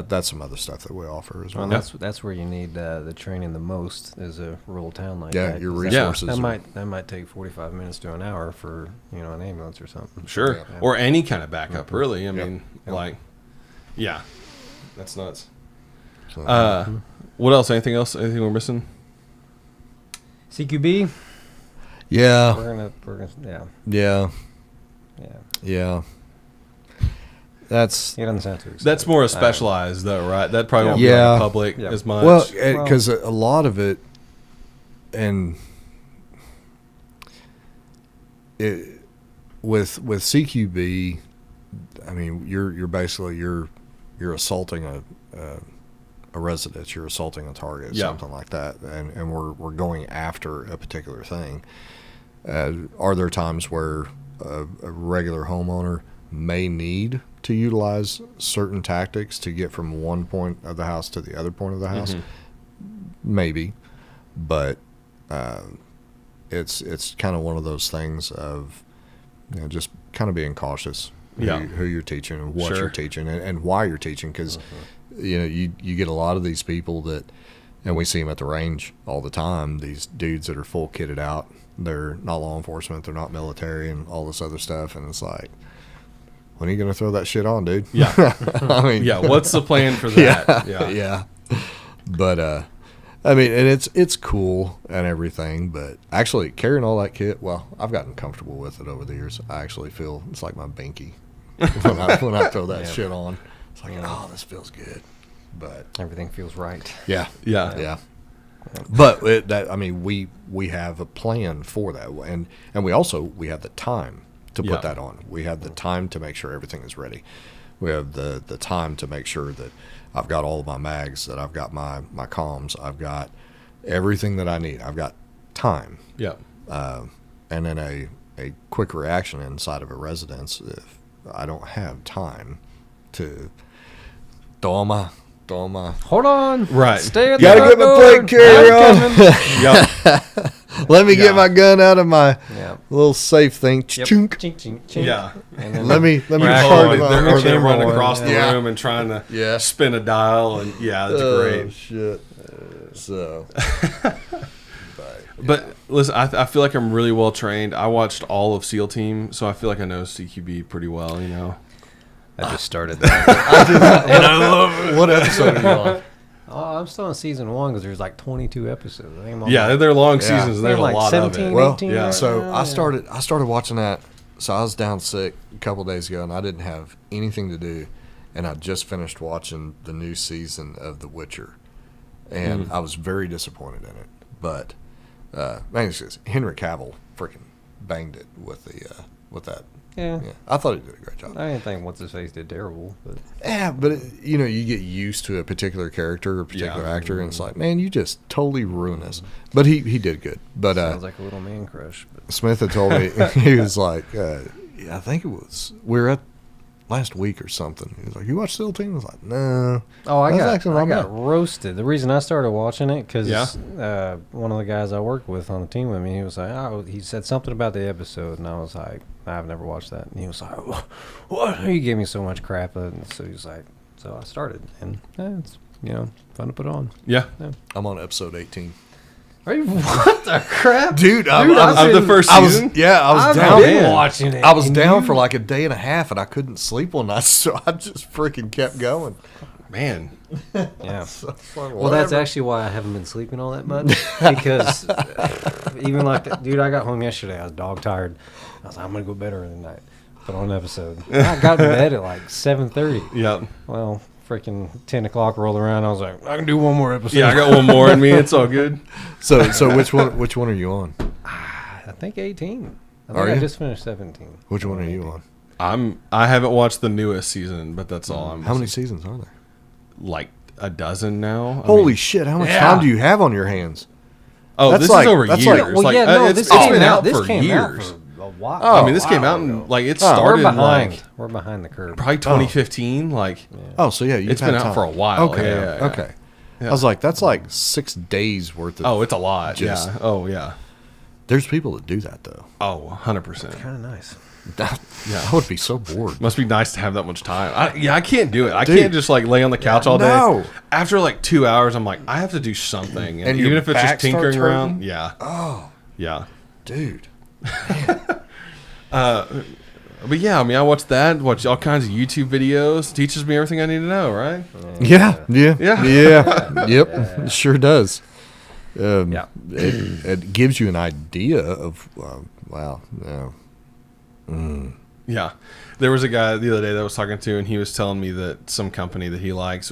Speaker 2: that's some other stuff that we offer as well.
Speaker 3: Well, that's where you need the training the most, is a rural town like
Speaker 2: Yeah,
Speaker 3: that.
Speaker 2: your
Speaker 3: 'cause
Speaker 2: resources.
Speaker 3: That might take 45 minutes to an hour for an ambulance or something.
Speaker 4: sure.
Speaker 2: Yeah.
Speaker 4: Or any kind of backup, really. I mean, like, yeah, that's nuts.
Speaker 2: So,
Speaker 4: What else? Anything else? Anything we're missing?
Speaker 3: CQB.
Speaker 2: yeah,
Speaker 3: We're gonna
Speaker 2: yeah,
Speaker 3: yeah.
Speaker 2: yeah. That's
Speaker 3: It doesn't sound too exciting.
Speaker 4: That's more a specialized, though, right? That probably won't be
Speaker 2: Yeah.
Speaker 4: on the public
Speaker 3: Yeah.
Speaker 4: as much.
Speaker 2: well, because a lot of it, and with CQB, I mean, you're basically you're assaulting a resident, you're assaulting a target, something like that, and we're going after a particular thing. Are there times where a regular homeowner may need to utilize certain tactics to get from one point of the house to the other point of the house? Maybe, but it's kind of one of those things of just kind of being cautious who you're teaching and what you're teaching and why you're teaching, because you get a lot of these people that, and we see them at the range all the time, these dudes that are full kitted out, they're not law enforcement, they're not military and all this other stuff, and it's like, when are you going to throw that shit on, dude?
Speaker 4: Yeah.
Speaker 2: I mean,
Speaker 4: yeah. What's the plan for that?
Speaker 2: yeah. But I mean, and it's cool and everything, but actually carrying all that kit, well, I've gotten comfortable with it over the years. I actually feel it's like my binky when I throw that shit on. It's like, oh, this feels good. But
Speaker 3: Everything feels right.
Speaker 2: yeah.
Speaker 4: Yeah.
Speaker 2: But we have a plan for that, and we have the time to put that on. We have the time to make sure everything is ready. We have the time to make sure that I've got all of my mags, that I've got my comms, I've got everything that I need. I've got time.
Speaker 4: Yeah.
Speaker 2: And then a quick reaction inside of a residence, if I don't have time to throw my
Speaker 3: Hold on.
Speaker 4: Right.
Speaker 3: Stay at
Speaker 2: gotta
Speaker 3: the
Speaker 2: get my
Speaker 3: door.
Speaker 2: plate carrier
Speaker 3: I'm
Speaker 2: on.
Speaker 3: coming.
Speaker 2: Let me get my gun out of my
Speaker 3: Yeah.
Speaker 2: little safe thing.
Speaker 3: Yep.
Speaker 2: Chunk.
Speaker 3: Chink, chink, chink.
Speaker 4: Yeah.
Speaker 3: And then
Speaker 2: Let me
Speaker 4: They're
Speaker 2: park my
Speaker 4: actually running
Speaker 3: boy.
Speaker 4: across the
Speaker 2: Yeah.
Speaker 4: room and trying to
Speaker 2: Yeah.
Speaker 4: spin a dial, and that's
Speaker 2: Oh,
Speaker 4: great.
Speaker 2: shit. So,
Speaker 4: But listen, I feel like I'm really well trained. I watched all of SEAL Team, so I feel like I know CQB pretty well.
Speaker 3: I just started that.
Speaker 4: And I love it.
Speaker 2: what episode are you on?
Speaker 3: Oh, I'm still in season 1 because there's like 22 episodes. I think I'm on
Speaker 4: Yeah, they're long
Speaker 2: Yeah.
Speaker 4: seasons. And there's
Speaker 3: like
Speaker 4: a lot
Speaker 3: 17,
Speaker 4: of it.
Speaker 2: Well,
Speaker 3: 18
Speaker 4: yeah.
Speaker 3: right
Speaker 2: So
Speaker 3: now,
Speaker 2: I started watching that. So I was down sick a couple of days ago, and I didn't have anything to do, and I just finished watching the new season of The Witcher, and I was very disappointed in it. But man, it's just Henry Cavill freaking banged it with that.
Speaker 3: Yeah.
Speaker 2: Yeah, I thought he did a great job.
Speaker 3: I didn't think what's his face did terrible, but
Speaker 2: Yeah, but you get used to a particular character or a particular actor, and it's like, man, you just totally ruin this. But he did good. But
Speaker 3: sounds like a little man crush. But
Speaker 2: Smith had told me, he was like, I think we were at last week or something. He was like, you watch SEAL Team? I was like, no.
Speaker 3: oh, I
Speaker 2: That's actually not
Speaker 3: got
Speaker 2: bad.
Speaker 3: roasted. The reason I started watching it because
Speaker 4: Yeah?
Speaker 3: one of the guys I worked with on the team with me, he was like, he said something about the episode, and I was like, I've never watched that. And he was like, what? He gave me so much crap, and so he was like, So I started, and it's fun to put on.
Speaker 4: Yeah.
Speaker 2: I'm on episode 18.
Speaker 3: Are you, what the crap,
Speaker 2: Dude,
Speaker 4: Of the first season?
Speaker 2: I was
Speaker 3: I've
Speaker 2: down.
Speaker 3: been watching it.
Speaker 2: I was
Speaker 3: and
Speaker 2: down
Speaker 3: you-
Speaker 2: for like a day and a half, and I couldn't sleep one night, so I just freaking kept going.
Speaker 4: Man.
Speaker 3: Yeah.
Speaker 2: So, it's like,
Speaker 3: Well, that's
Speaker 2: whatever.
Speaker 3: actually why I haven't been sleeping all that much. Because even like, dude, I got home yesterday. I was dog tired. I was like, I'm gonna go to bed early tonight. Put on an episode. I got to bed at like 7:30.
Speaker 4: Yeah.
Speaker 3: Well, freaking 10 o'clock rolled around. I was like, I can do one more episode.
Speaker 4: Yeah, I got one more in me. It's all good.
Speaker 2: So which one are you on?
Speaker 3: I think 18. I
Speaker 2: Are
Speaker 3: think I
Speaker 2: you?
Speaker 3: just finished 17.
Speaker 2: Which one are you on?
Speaker 4: I haven't watched the newest season, but that's all I'm
Speaker 2: How many seasons are there?
Speaker 4: like a dozen now. I
Speaker 2: Holy
Speaker 4: mean-
Speaker 2: shit! How much
Speaker 3: Yeah.
Speaker 2: time do you have on your hands?
Speaker 4: Oh,
Speaker 2: That's
Speaker 4: this
Speaker 2: like-
Speaker 4: is over
Speaker 2: that's
Speaker 4: years.
Speaker 2: like-
Speaker 3: Well,
Speaker 4: Like,
Speaker 3: yeah, no,
Speaker 4: it's
Speaker 3: this
Speaker 4: been
Speaker 3: came
Speaker 4: out
Speaker 3: this
Speaker 4: for
Speaker 3: came
Speaker 4: years.
Speaker 3: out for a while.
Speaker 2: Oh,
Speaker 4: I mean, this came out
Speaker 3: ago.
Speaker 4: and like it
Speaker 3: We're
Speaker 4: started
Speaker 3: behind.
Speaker 4: like
Speaker 3: We're behind the curve.
Speaker 4: probably 2015. Like
Speaker 2: Oh, so yeah, you've
Speaker 4: it's
Speaker 2: had
Speaker 4: been out
Speaker 2: time.
Speaker 4: for a while.
Speaker 2: Okay,
Speaker 4: Yeah, yeah.
Speaker 2: okay.
Speaker 4: Yeah.
Speaker 2: I was like, that's like 6 days worth of.
Speaker 4: Oh, it's a lot.
Speaker 2: Just-
Speaker 4: Yeah. Oh, yeah.
Speaker 2: There's people that do that though.
Speaker 4: Oh, 100%.
Speaker 3: Kind of nice.
Speaker 2: I would be so bored.
Speaker 4: Must be nice to have that much time. I can't do it. I
Speaker 2: Dude.
Speaker 4: can't just like lay on the couch all day.
Speaker 2: No.
Speaker 4: After like 2 hours, I'm like, I have to do something. And
Speaker 2: your
Speaker 4: even if it's just
Speaker 2: back starts
Speaker 4: tinkering around,
Speaker 2: hurting?
Speaker 4: yeah.
Speaker 2: Oh,
Speaker 4: Yeah.
Speaker 2: dude.
Speaker 4: But yeah, I mean, I watch that, watch all kinds of YouTube videos. Teaches me everything I need to know, right?
Speaker 2: Yeah.
Speaker 4: Yeah.
Speaker 2: Yep. It sure does.
Speaker 3: Yeah.
Speaker 2: It gives you an idea of wow.
Speaker 4: Yeah. There was a guy the other day that I was talking to, and he was telling me that some company that he likes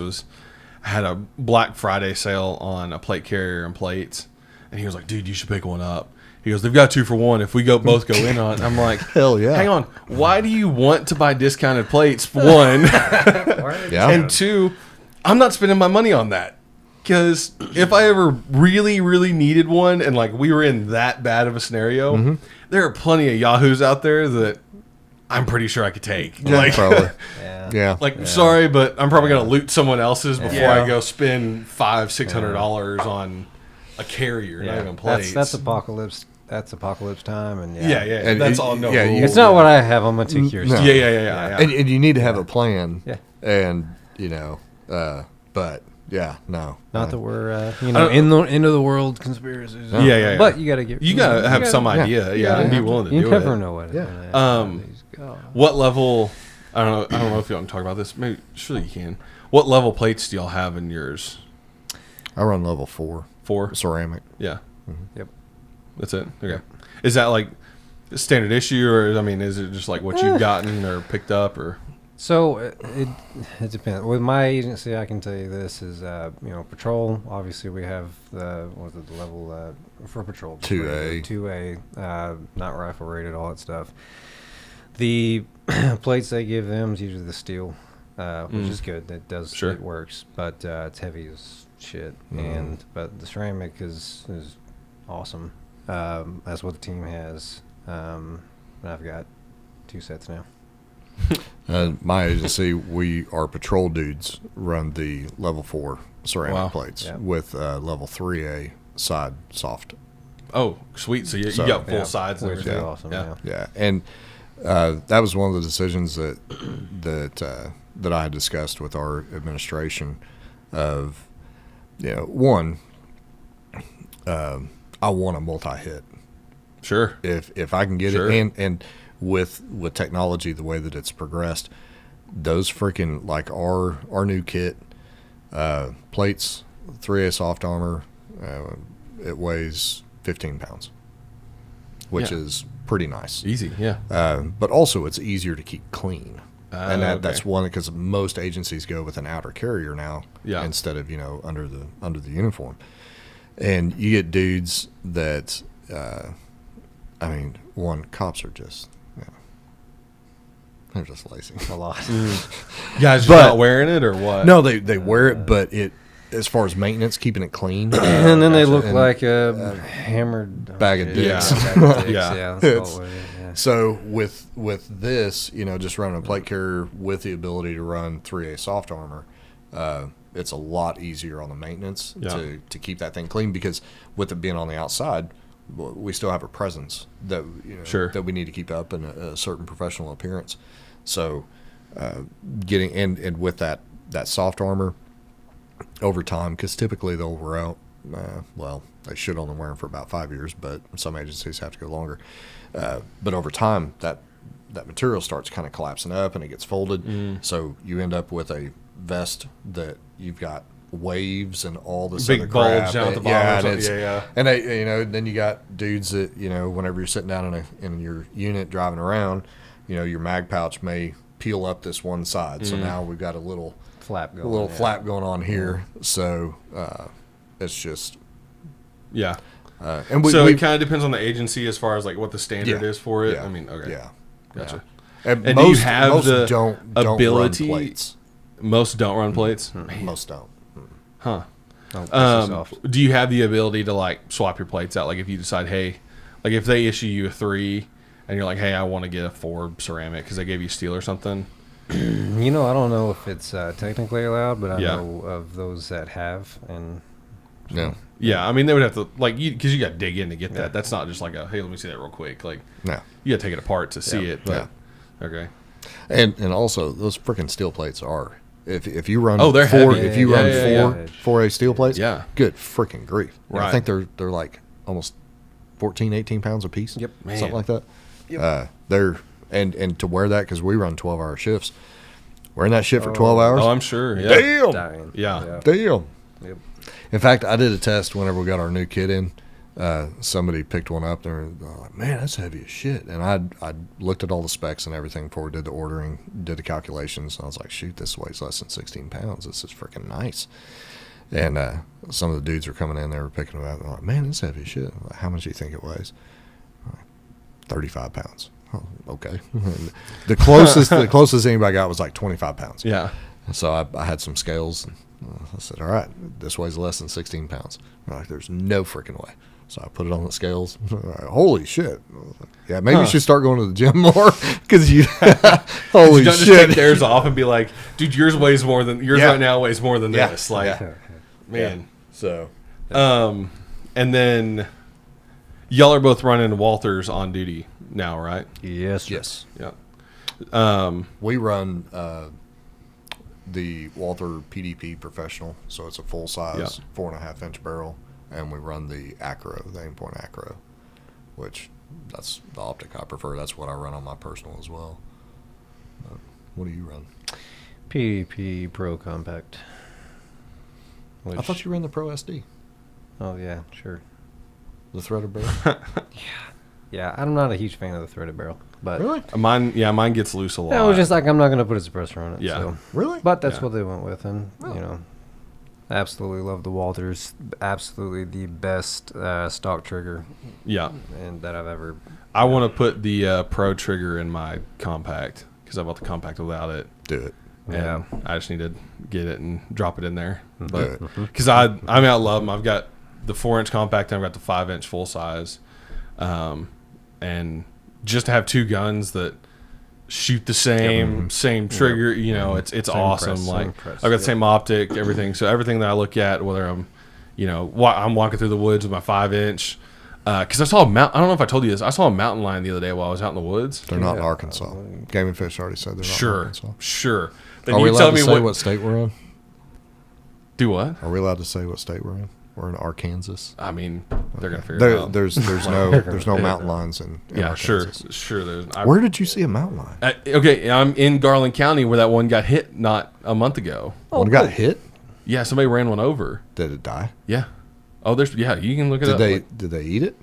Speaker 4: had a Black Friday sale on a plate carrier and plates. And he was like, dude, you should pick one up. He goes, they've got 2 for $1 if we both go in on it. I'm like,
Speaker 2: Hell yeah.
Speaker 4: hang on. Why do you want to buy discounted plates? One.
Speaker 2: Yeah.
Speaker 4: And 2, I'm not spending my money on that. Because if I ever really, really needed one and like we were in that bad of a scenario, there are plenty of Yahoos out there that I'm pretty sure I could take. Like,
Speaker 2: Probably.
Speaker 3: Yeah.
Speaker 2: Yeah.
Speaker 4: like sorry, but I'm probably going to loot someone else's before
Speaker 2: Yeah.
Speaker 4: I go spend $500-$600 on a carrier, not even plates.
Speaker 3: That's apocalypse. That's apocalypse time, and
Speaker 4: Yeah.
Speaker 2: And
Speaker 4: That's
Speaker 2: it-
Speaker 4: all no
Speaker 2: yeah,
Speaker 4: rules.
Speaker 3: It's not what I have on my tickets.
Speaker 2: No.
Speaker 4: Yeah.
Speaker 2: And you need to have a plan.
Speaker 3: Yeah.
Speaker 2: And but yeah, no.
Speaker 3: Not that we're
Speaker 4: don't-
Speaker 3: in the end of the world conspiracies.
Speaker 4: Yeah.
Speaker 3: But you got to get.
Speaker 4: You gotta have some idea,
Speaker 3: yeah,
Speaker 4: and be willing to
Speaker 3: you
Speaker 4: do
Speaker 3: never
Speaker 4: it.
Speaker 3: know what.
Speaker 2: Yeah.
Speaker 3: These go.
Speaker 4: What level? I don't know if you want to talk about this. Maybe surely you can. What level plates do y'all have in yours?
Speaker 2: I run level 4
Speaker 4: 4.
Speaker 2: ceramic.
Speaker 4: Yeah.
Speaker 3: Yep.
Speaker 4: That's it. Okay. Is that like a standard issue, or I mean, is it just like what you've gotten or picked up, or?
Speaker 3: So it depends. With my agency, I can tell you this is patrol. Obviously, we have the level for patrol
Speaker 2: 2A.
Speaker 3: 2A, not rifle rated, all that stuff. The plates they give them is usually the steel, which is good. It does
Speaker 4: Sure.
Speaker 3: It works, but it's heavy as shit. But the ceramic is awesome. That's what the team has. And I've got 2 sets now.
Speaker 2: My agency, we our patrol dudes run the level 4 ceramic
Speaker 4: Wow.
Speaker 2: plates
Speaker 3: Yeah.
Speaker 2: with level 3A side soft.
Speaker 4: Oh, sweet. So you
Speaker 2: So,
Speaker 4: got full
Speaker 3: Yeah,
Speaker 4: sides and
Speaker 3: which is
Speaker 4: everything.
Speaker 3: awesome.
Speaker 4: Yeah.
Speaker 3: Yeah.
Speaker 2: Yeah, and that was one of the decisions that I had discussed with our administration. Of one, I want a multi-hit.
Speaker 4: Sure.
Speaker 2: If I can get
Speaker 4: Sure.
Speaker 2: it, and with technology the way that it's progressed, those freaking like our new kit plates, 3A soft armor, it weighs 15 pounds, which
Speaker 4: Yeah.
Speaker 2: is pretty nice.
Speaker 4: Easy. Yeah.
Speaker 2: But also it's easier to keep clean. And
Speaker 4: Okay.
Speaker 2: that's one, because most agencies go with an outer carrier now,
Speaker 4: Yeah.
Speaker 2: instead of under the uniform. And you get dudes that, cops are just, they're just lazy.
Speaker 3: A lot.
Speaker 4: You guys just
Speaker 2: But-
Speaker 4: not wearing it or what?
Speaker 2: No, they wear it, but as far as maintenance, keeping it clean,
Speaker 3: And then they look
Speaker 2: and-
Speaker 3: like a hammered
Speaker 2: bag of
Speaker 3: shit.
Speaker 2: dicks.
Speaker 3: Yeah, bag of dicks,
Speaker 4: Yeah.
Speaker 3: yeah, that's
Speaker 2: It's-
Speaker 3: all it is, yeah.
Speaker 2: So with this, just running a plate carrier with the ability to run 3A soft armor, it's a lot easier on the maintenance
Speaker 4: Yeah.
Speaker 2: to keep that thing clean, because with it being on the outside, we still have a presence that
Speaker 4: Sure.
Speaker 2: that we need to keep up, and a certain professional appearance. So getting and with that that soft armor over time, because typically they'll wear out. Well, they should only wear them for about 5 years, but some agencies have to go longer. But over time, that material starts kind of collapsing up and it gets folded. So you end up with a vest that you've got waves and all this
Speaker 4: Big
Speaker 2: other
Speaker 4: bulge
Speaker 2: crap.
Speaker 4: down at the
Speaker 2: Yeah,
Speaker 4: bottom.
Speaker 2: and it's,
Speaker 4: Yeah.
Speaker 2: and they, then you got dudes that, whenever you're sitting down in your unit driving around, your mag pouch may peel up this one side. So now we've got a little
Speaker 3: Flap going.
Speaker 2: flap going on here. So it's just
Speaker 4: Yeah.
Speaker 2: and
Speaker 4: So
Speaker 2: we
Speaker 4: it kind of depends on the agency as far as like what the standard
Speaker 2: Yeah.
Speaker 4: is for it.
Speaker 2: Yeah.
Speaker 4: I mean, okay.
Speaker 2: Yeah.
Speaker 4: Gotcha.
Speaker 2: And
Speaker 4: And
Speaker 2: most,
Speaker 4: do you have
Speaker 2: most
Speaker 4: the
Speaker 2: don't
Speaker 4: ability?
Speaker 2: run plates.
Speaker 4: Most don't run plates. Man.
Speaker 2: Most don't.
Speaker 4: Huh.
Speaker 3: Oh, piss yourself.
Speaker 4: Do you have the ability to like swap your plates out? Like if you decide, hey, like if they issue you a 3 and you're like, hey, I want to get a 4 ceramic because they gave you steel or something.
Speaker 3: I don't know if it's technically allowed, but I
Speaker 4: Yeah.
Speaker 3: know of those that have, and
Speaker 2: No.
Speaker 4: Yeah, I mean they would have to like because you got to dig in to get that. That's not just like a hey, let me see that real quick. Like
Speaker 2: No.
Speaker 4: you got to take it apart to see it. But okay.
Speaker 2: And also those freaking steel plates are if you run
Speaker 4: they're
Speaker 2: four
Speaker 4: heavy.
Speaker 2: if you
Speaker 4: Yeah,
Speaker 2: run
Speaker 4: yeah,
Speaker 2: four 4A steel plates,
Speaker 4: Yeah.
Speaker 2: good freaking grief.
Speaker 4: Right.
Speaker 2: I think they're like almost 14, 18 pounds a piece.
Speaker 3: Yep.
Speaker 4: Man.
Speaker 2: Something like that. They're and to wear that because we run 12-hour shifts. Wearing that shit for 12 hours.
Speaker 4: Oh, I'm sure. Yeah.
Speaker 2: Damn.
Speaker 3: dying.
Speaker 4: Yeah.
Speaker 2: Damn.
Speaker 3: Yep.
Speaker 2: In fact, I did a test whenever we got our new kit in. Somebody picked one up. They're like, man, that's heavy as shit. And I looked at all the specs and everything before we did the ordering, did the calculations. And I was like, shoot, this weighs less than 16 pounds. This is freaking nice. And some of the dudes were coming in, they were picking it up. They're like, man, it's heavy as shit. I'm like, how much do you think it weighs? I'm like, 35 pounds. Oh, okay. the closest anybody got was like 25 pounds.
Speaker 4: Yeah.
Speaker 2: So I had some scales. And I said, all right, this weighs less than 16 pounds. They're like, there's no freaking way. So I put it on the scales. Like, holy shit. Like, yeah, maybe you should start going to the gym more because you, holy
Speaker 4: You don't just
Speaker 2: shit.
Speaker 4: take theirs off and be like, dude, yours weighs more than yours
Speaker 2: Yeah.
Speaker 4: right now weighs more than
Speaker 2: Yeah.
Speaker 4: this. Like,
Speaker 2: Yeah.
Speaker 4: man.
Speaker 2: So,
Speaker 4: And then y'all are both running Walters on duty now, right?
Speaker 3: Yes.
Speaker 2: yes.
Speaker 4: Yeah.
Speaker 2: We run the Walther PDP Professional. So it's a full size 4.5 inch barrel. And we run the Acro, the Aimpoint Acro, which that's the optic I prefer. That's what I run on my personal as well. What do you run?
Speaker 3: PDP Pro Compact.
Speaker 2: I thought you ran the Pro SD,
Speaker 3: Oh yeah, sure.
Speaker 2: the threaded barrel.
Speaker 3: Yeah, I'm not a huge fan of the threaded barrel, but
Speaker 2: Really?
Speaker 4: Mine gets loose a lot.
Speaker 3: it was just like I'm not gonna put a suppressor on it.
Speaker 4: Yeah.
Speaker 3: So.
Speaker 2: Really?
Speaker 3: But that's
Speaker 4: Yeah.
Speaker 3: what they went with, and absolutely love the Walters. Absolutely the best stock trigger
Speaker 4: Yeah.
Speaker 3: and that I've ever.
Speaker 4: I want to put the Pro trigger in my compact because I bought the compact without it.
Speaker 2: Do it.
Speaker 4: And I just need to get it and drop it in there.
Speaker 2: Do
Speaker 4: But
Speaker 2: it.
Speaker 4: because I love them. I've got the 4-inch compact and I've got the 5-inch full size. And just to have two guns that shoot the same trigger, it's
Speaker 3: Same
Speaker 4: awesome.
Speaker 3: press,
Speaker 4: Like
Speaker 3: same press,
Speaker 4: I've got
Speaker 3: yep.
Speaker 4: the same optic, everything. So everything that I look at, whether I'm walking through the woods with my 5-inch. Because I saw I don't know if I told you this. I saw a mountain lion the other day while I was out in the woods.
Speaker 2: They're not in
Speaker 3: Yeah.
Speaker 2: Arkansas. Game and Fish already said they're not in
Speaker 4: Sure,
Speaker 2: Arkansas.
Speaker 4: sure. Then
Speaker 2: Are
Speaker 4: you
Speaker 2: we allowed
Speaker 4: tell
Speaker 2: to
Speaker 4: me
Speaker 2: say what state we're in?
Speaker 4: Do what?
Speaker 2: Are we allowed to say what state we're in? We're in Arkansas.
Speaker 4: I mean, they're gonna figure it out.
Speaker 2: There's no mountain lions in
Speaker 4: Yeah,
Speaker 2: Arkansas.
Speaker 4: sure. There's.
Speaker 2: Where did you see a mountain lion?
Speaker 4: Okay, I'm in Garland County where that one got hit not a month ago.
Speaker 2: One got hit.
Speaker 4: Yeah, somebody ran one over.
Speaker 2: Did it die?
Speaker 4: Yeah. Oh, you can look it
Speaker 2: Did
Speaker 4: up.
Speaker 2: they
Speaker 4: Like,
Speaker 2: did they eat it?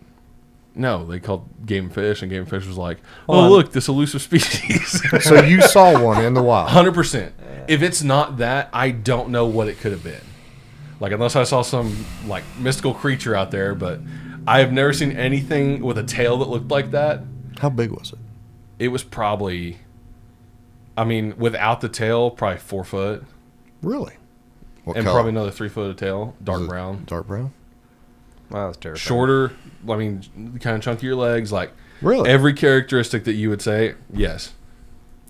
Speaker 4: no, they called Game and Fish, and Game and Fish was like,
Speaker 3: Hold
Speaker 4: "Oh,
Speaker 3: on.
Speaker 4: look, this elusive species."
Speaker 2: So you saw one in the wild.
Speaker 4: 100%. If it's not that, I don't know what it could have been. Like, unless I saw some like mystical creature out there, but I have never seen anything with a tail that looked like that.
Speaker 2: How big was it?
Speaker 4: It was probably, without the tail, probably 4 foot,
Speaker 2: Really? What
Speaker 4: and
Speaker 2: color?
Speaker 4: probably another 3 foot of tail, dark
Speaker 2: Was it
Speaker 4: brown,
Speaker 2: Dark brown.
Speaker 3: Wow, that's terrifying.
Speaker 4: shorter. Kind of chunkier legs, like
Speaker 2: Really?
Speaker 4: every characteristic that you would say. Yes.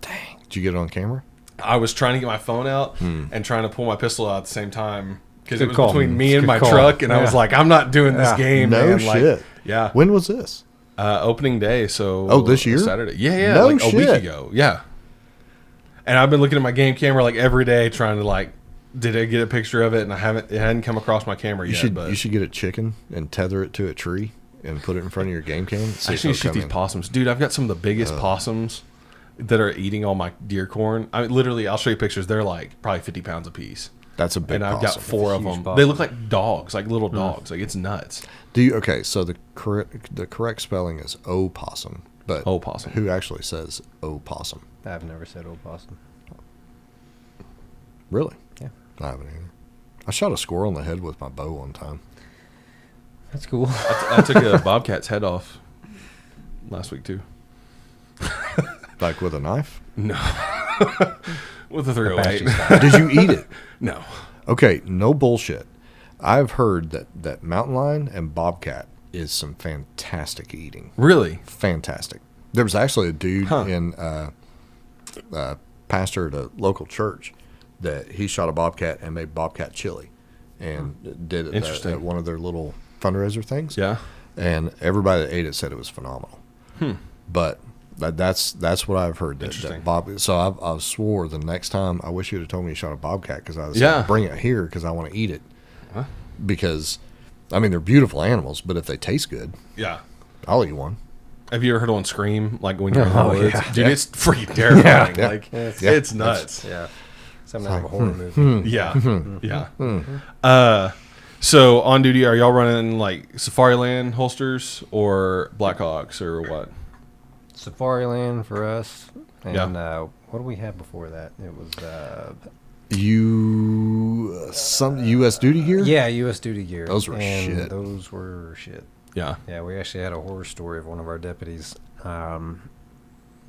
Speaker 2: Dang. Did you get it on camera?
Speaker 4: I was trying to get my phone out and trying to pull my pistol out at the same time because it
Speaker 3: Good
Speaker 4: was
Speaker 3: call.
Speaker 4: between me
Speaker 3: It's
Speaker 4: and
Speaker 3: good
Speaker 4: my
Speaker 3: call.
Speaker 4: truck, and I was
Speaker 3: Yeah.
Speaker 4: like, I'm not doing this
Speaker 3: Yeah.
Speaker 4: game,
Speaker 2: No
Speaker 4: man.
Speaker 2: shit.
Speaker 4: Like, yeah.
Speaker 2: When was this?
Speaker 4: Opening day, so
Speaker 2: Oh, this year?
Speaker 4: Saturday. Yeah,
Speaker 2: No
Speaker 4: like a week
Speaker 2: shit.
Speaker 4: ago. Yeah. And I've been looking at my game camera like every day, trying to like, did I get a picture of it? And it hadn't come across my camera yet.
Speaker 2: You should get a chicken and tether it to a tree and put it in front of your game cam.
Speaker 4: I should shoot these possums, dude. I've got some of the biggest possums that are eating all my deer corn. I mean, literally, I'll show you pictures. They're like probably 50 pounds a piece.
Speaker 2: That's a big
Speaker 4: and I've
Speaker 2: possum.
Speaker 4: got 4 of them.
Speaker 3: Possum.
Speaker 4: They look like dogs, like little dogs. Like it's nuts.
Speaker 2: Okay, so the correct spelling is opossum, but
Speaker 4: Opossum.
Speaker 2: who actually says opossum?
Speaker 3: I've never said opossum.
Speaker 2: Really?
Speaker 3: Yeah.
Speaker 2: I haven't either. I shot a squirrel in the head with my bow one time.
Speaker 3: That's cool.
Speaker 4: I took a bobcat's head off last week too.
Speaker 2: Like with a knife?
Speaker 4: No, with a 308.
Speaker 2: Did you eat it?
Speaker 4: No.
Speaker 2: Okay, no bullshit. I've heard that mountain lion and bobcat is some fantastic eating.
Speaker 4: Really?
Speaker 2: Fantastic. There was actually a dude in pastor at a local church that he shot a bobcat and made bobcat chili and did it at one of their little fundraiser things.
Speaker 4: Yeah.
Speaker 2: And everybody that ate it said it was phenomenal. But that's what I've heard. So I swore the next time, I wish you'd have told me you shot a bobcat, because I was like, bring it here because I want to eat it.
Speaker 4: Huh?
Speaker 2: Because, I mean, they're beautiful animals, but if they taste good, I'll eat one.
Speaker 4: Have you ever heard one scream like when you're in the
Speaker 3: Oh,
Speaker 4: woods?
Speaker 3: yeah.
Speaker 4: Dude, it's freaking terrifying.
Speaker 2: Yeah.
Speaker 4: Like
Speaker 3: Yeah.
Speaker 4: it's nuts.
Speaker 3: Yeah. Something like a horror movie.
Speaker 4: Yeah. So on duty, are y'all running like Safariland holsters or Blackhawks or what?
Speaker 3: Safariland for us. And
Speaker 4: Yeah.
Speaker 3: what do we have before that? It was
Speaker 2: Some U.S. duty gear?
Speaker 3: yeah, U.S. duty gear.
Speaker 2: Those were
Speaker 3: and
Speaker 2: shit.
Speaker 3: Those were shit.
Speaker 4: Yeah.
Speaker 3: Yeah, we actually had a horror story of one of our deputies got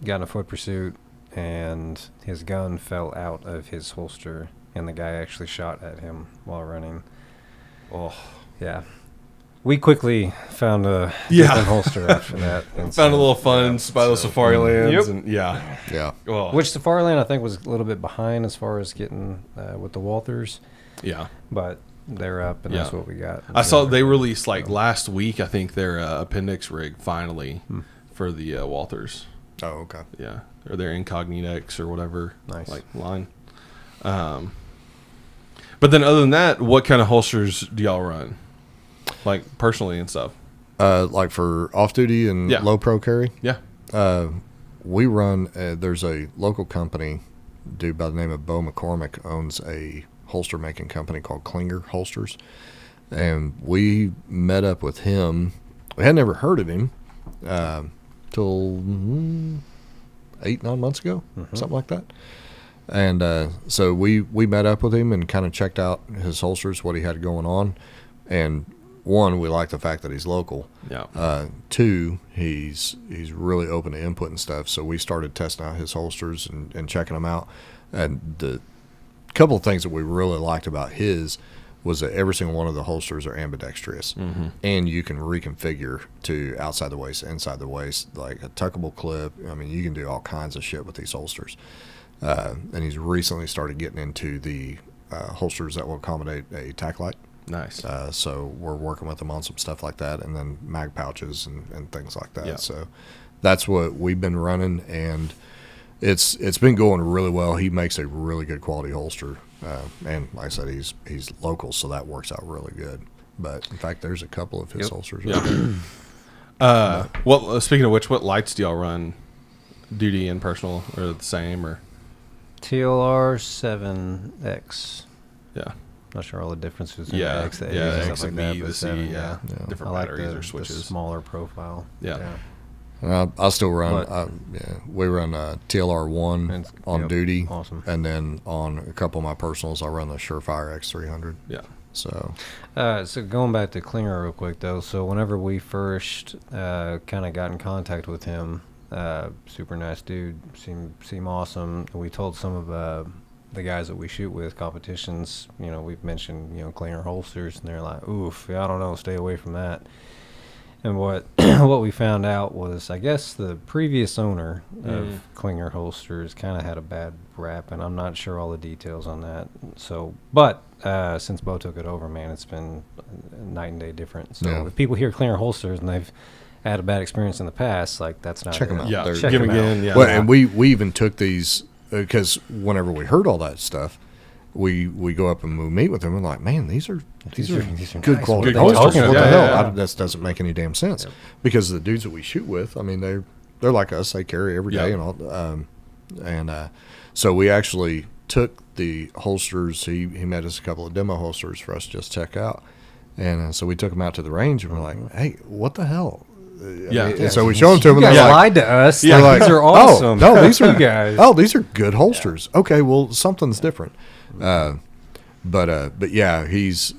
Speaker 3: in a foot pursuit, and his gun fell out of his holster, and the guy actually shot at him while running.
Speaker 4: Oh.
Speaker 3: Yeah. We quickly found a different holster after that. And
Speaker 4: Found a little fun by those Safarilands.
Speaker 3: Yep.
Speaker 4: And yeah.
Speaker 2: Yeah.
Speaker 4: Oh.
Speaker 3: which Safariland I think was a little bit behind as far as getting with the Walthers,
Speaker 4: Yeah.
Speaker 3: but they're up, and that's what we got.
Speaker 4: I saw they released like last week, I think, their appendix rig finally for the Walthers.
Speaker 2: Oh, okay.
Speaker 4: Yeah. Or their Incognitex or whatever.
Speaker 3: Nice.
Speaker 4: Like line. But then other than that, what kind of holsters do y'all run? Like personally and stuff?
Speaker 2: Like for off-duty and low pro carry?
Speaker 4: Yeah.
Speaker 2: We run, there's a local company, dude by the name of Bo McCormick owns a holster making company called Klinger Holsters. And we met up with him. We had never heard of him till 8-9 months ago, something like that. And so we met up with him and kind of checked out his holsters, what he had going on. And one, we like the fact that he's local.
Speaker 4: Yeah.
Speaker 2: Two, he's really open to input and stuff. So we started testing out his holsters and checking them out. And the couple of things that we really liked about his was that every single one of the holsters are ambidextrous, and you can reconfigure to outside the waist, inside the waist, like a tuckable clip. I mean, you can do all kinds of shit with these holsters. And he's recently started getting into the holsters that will accommodate a tack light.
Speaker 4: Nice.
Speaker 2: So we're working with him on some stuff like that, and then mag pouches and things like that.
Speaker 4: Yeah.
Speaker 2: So that's what we've been running, and it's been going really well. He makes a really good quality holster, and like I said, he's local, so that works out really good. But in fact, there's a couple of his holsters.
Speaker 4: Yeah. Well, speaking of which, what lights do y'all run? Duty and personal, or the same, or?
Speaker 3: TLR 7X.
Speaker 4: Yeah.
Speaker 3: Not sure all the differences in
Speaker 4: Yeah.
Speaker 3: the X, the A,
Speaker 4: Yeah.
Speaker 3: and
Speaker 4: X
Speaker 3: stuff
Speaker 4: and
Speaker 3: like that.
Speaker 4: B,
Speaker 3: but
Speaker 4: the C,
Speaker 3: 7,
Speaker 4: yeah.
Speaker 3: I
Speaker 4: Different
Speaker 3: like
Speaker 4: batteries or
Speaker 3: the
Speaker 4: switches.
Speaker 3: smaller profile.
Speaker 4: Yeah.
Speaker 2: I'll still run.
Speaker 3: But-
Speaker 2: We run TLR 1 on duty,
Speaker 3: awesome.
Speaker 2: and then on a couple of my personals, I run the Surefire X300.
Speaker 4: Yeah.
Speaker 2: So
Speaker 3: So going back to Klinger real quick though, so whenever we first kind of got in contact with him, super nice dude, seemed awesome. We told some of the guys that we shoot with competitions, we've mentioned Klinger holsters, and they're like, oof, I don't know, stay away from that. And what what we found out was, I guess the previous owner of Klinger holsters kind of had a bad rap, and I'm not sure all the details on that. So, but since Bo took it over, man, it's been night and day different. So if people hear Klinger holsters and they've had a bad experience in the past, like that's not
Speaker 2: check them
Speaker 3: it.
Speaker 2: out.
Speaker 4: Yeah.
Speaker 2: They're-
Speaker 4: Give them again. Yeah.
Speaker 2: Well, and we even took these because whenever we heard all that stuff, we go up and we meet with them and like, man, these are good
Speaker 3: nice.
Speaker 2: quality
Speaker 4: Good
Speaker 2: holsters.
Speaker 4: quality.
Speaker 2: What the
Speaker 4: Yeah,
Speaker 2: hell?
Speaker 4: yeah.
Speaker 2: That doesn't make any damn sense. Because the dudes that we shoot with, I mean, they're like us. They carry every day and all. So we actually took the holsters. He made us a couple of demo holsters for us to just check out. And so we took them out to the range and we're like, hey, what the hell? And so we show them to them and
Speaker 3: You guys
Speaker 2: they're like,
Speaker 3: lied to us.
Speaker 2: they're like,
Speaker 3: These are awesome.
Speaker 2: Oh, no, these are
Speaker 3: You guys.
Speaker 2: Oh, these are good holsters. Okay, well, something's different. But yeah, his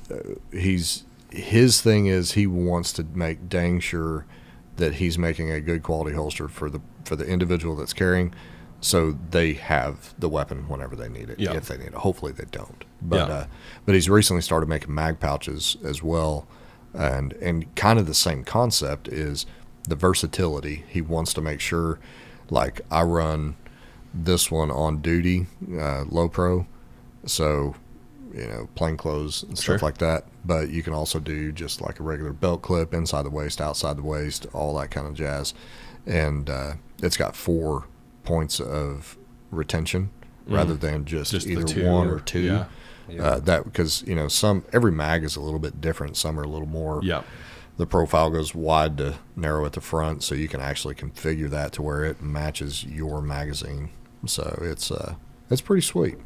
Speaker 2: thing is he wants to make dang sure that he's making a good quality holster for the individual that's carrying, so they have the weapon whenever they need it.
Speaker 4: Yeah.
Speaker 2: If they need it, hopefully they don't. But he's recently started making mag pouches as well, and kind of the same concept is the versatility. He wants to make sure, like I run this one on duty, low pro, so plain clothes and stuff like that. But you can also do just like a regular belt clip, inside the waist, outside the waist, all that kind of jazz. And it's got 4 points of retention rather than just either
Speaker 4: the
Speaker 2: 1 or 2.
Speaker 4: Yeah.
Speaker 2: That because every mag is a little bit different. Some are a little more.
Speaker 4: Yeah.
Speaker 2: The profile goes wide to narrow at the front, so you can actually configure that to where it matches your magazine. So it's pretty sweet.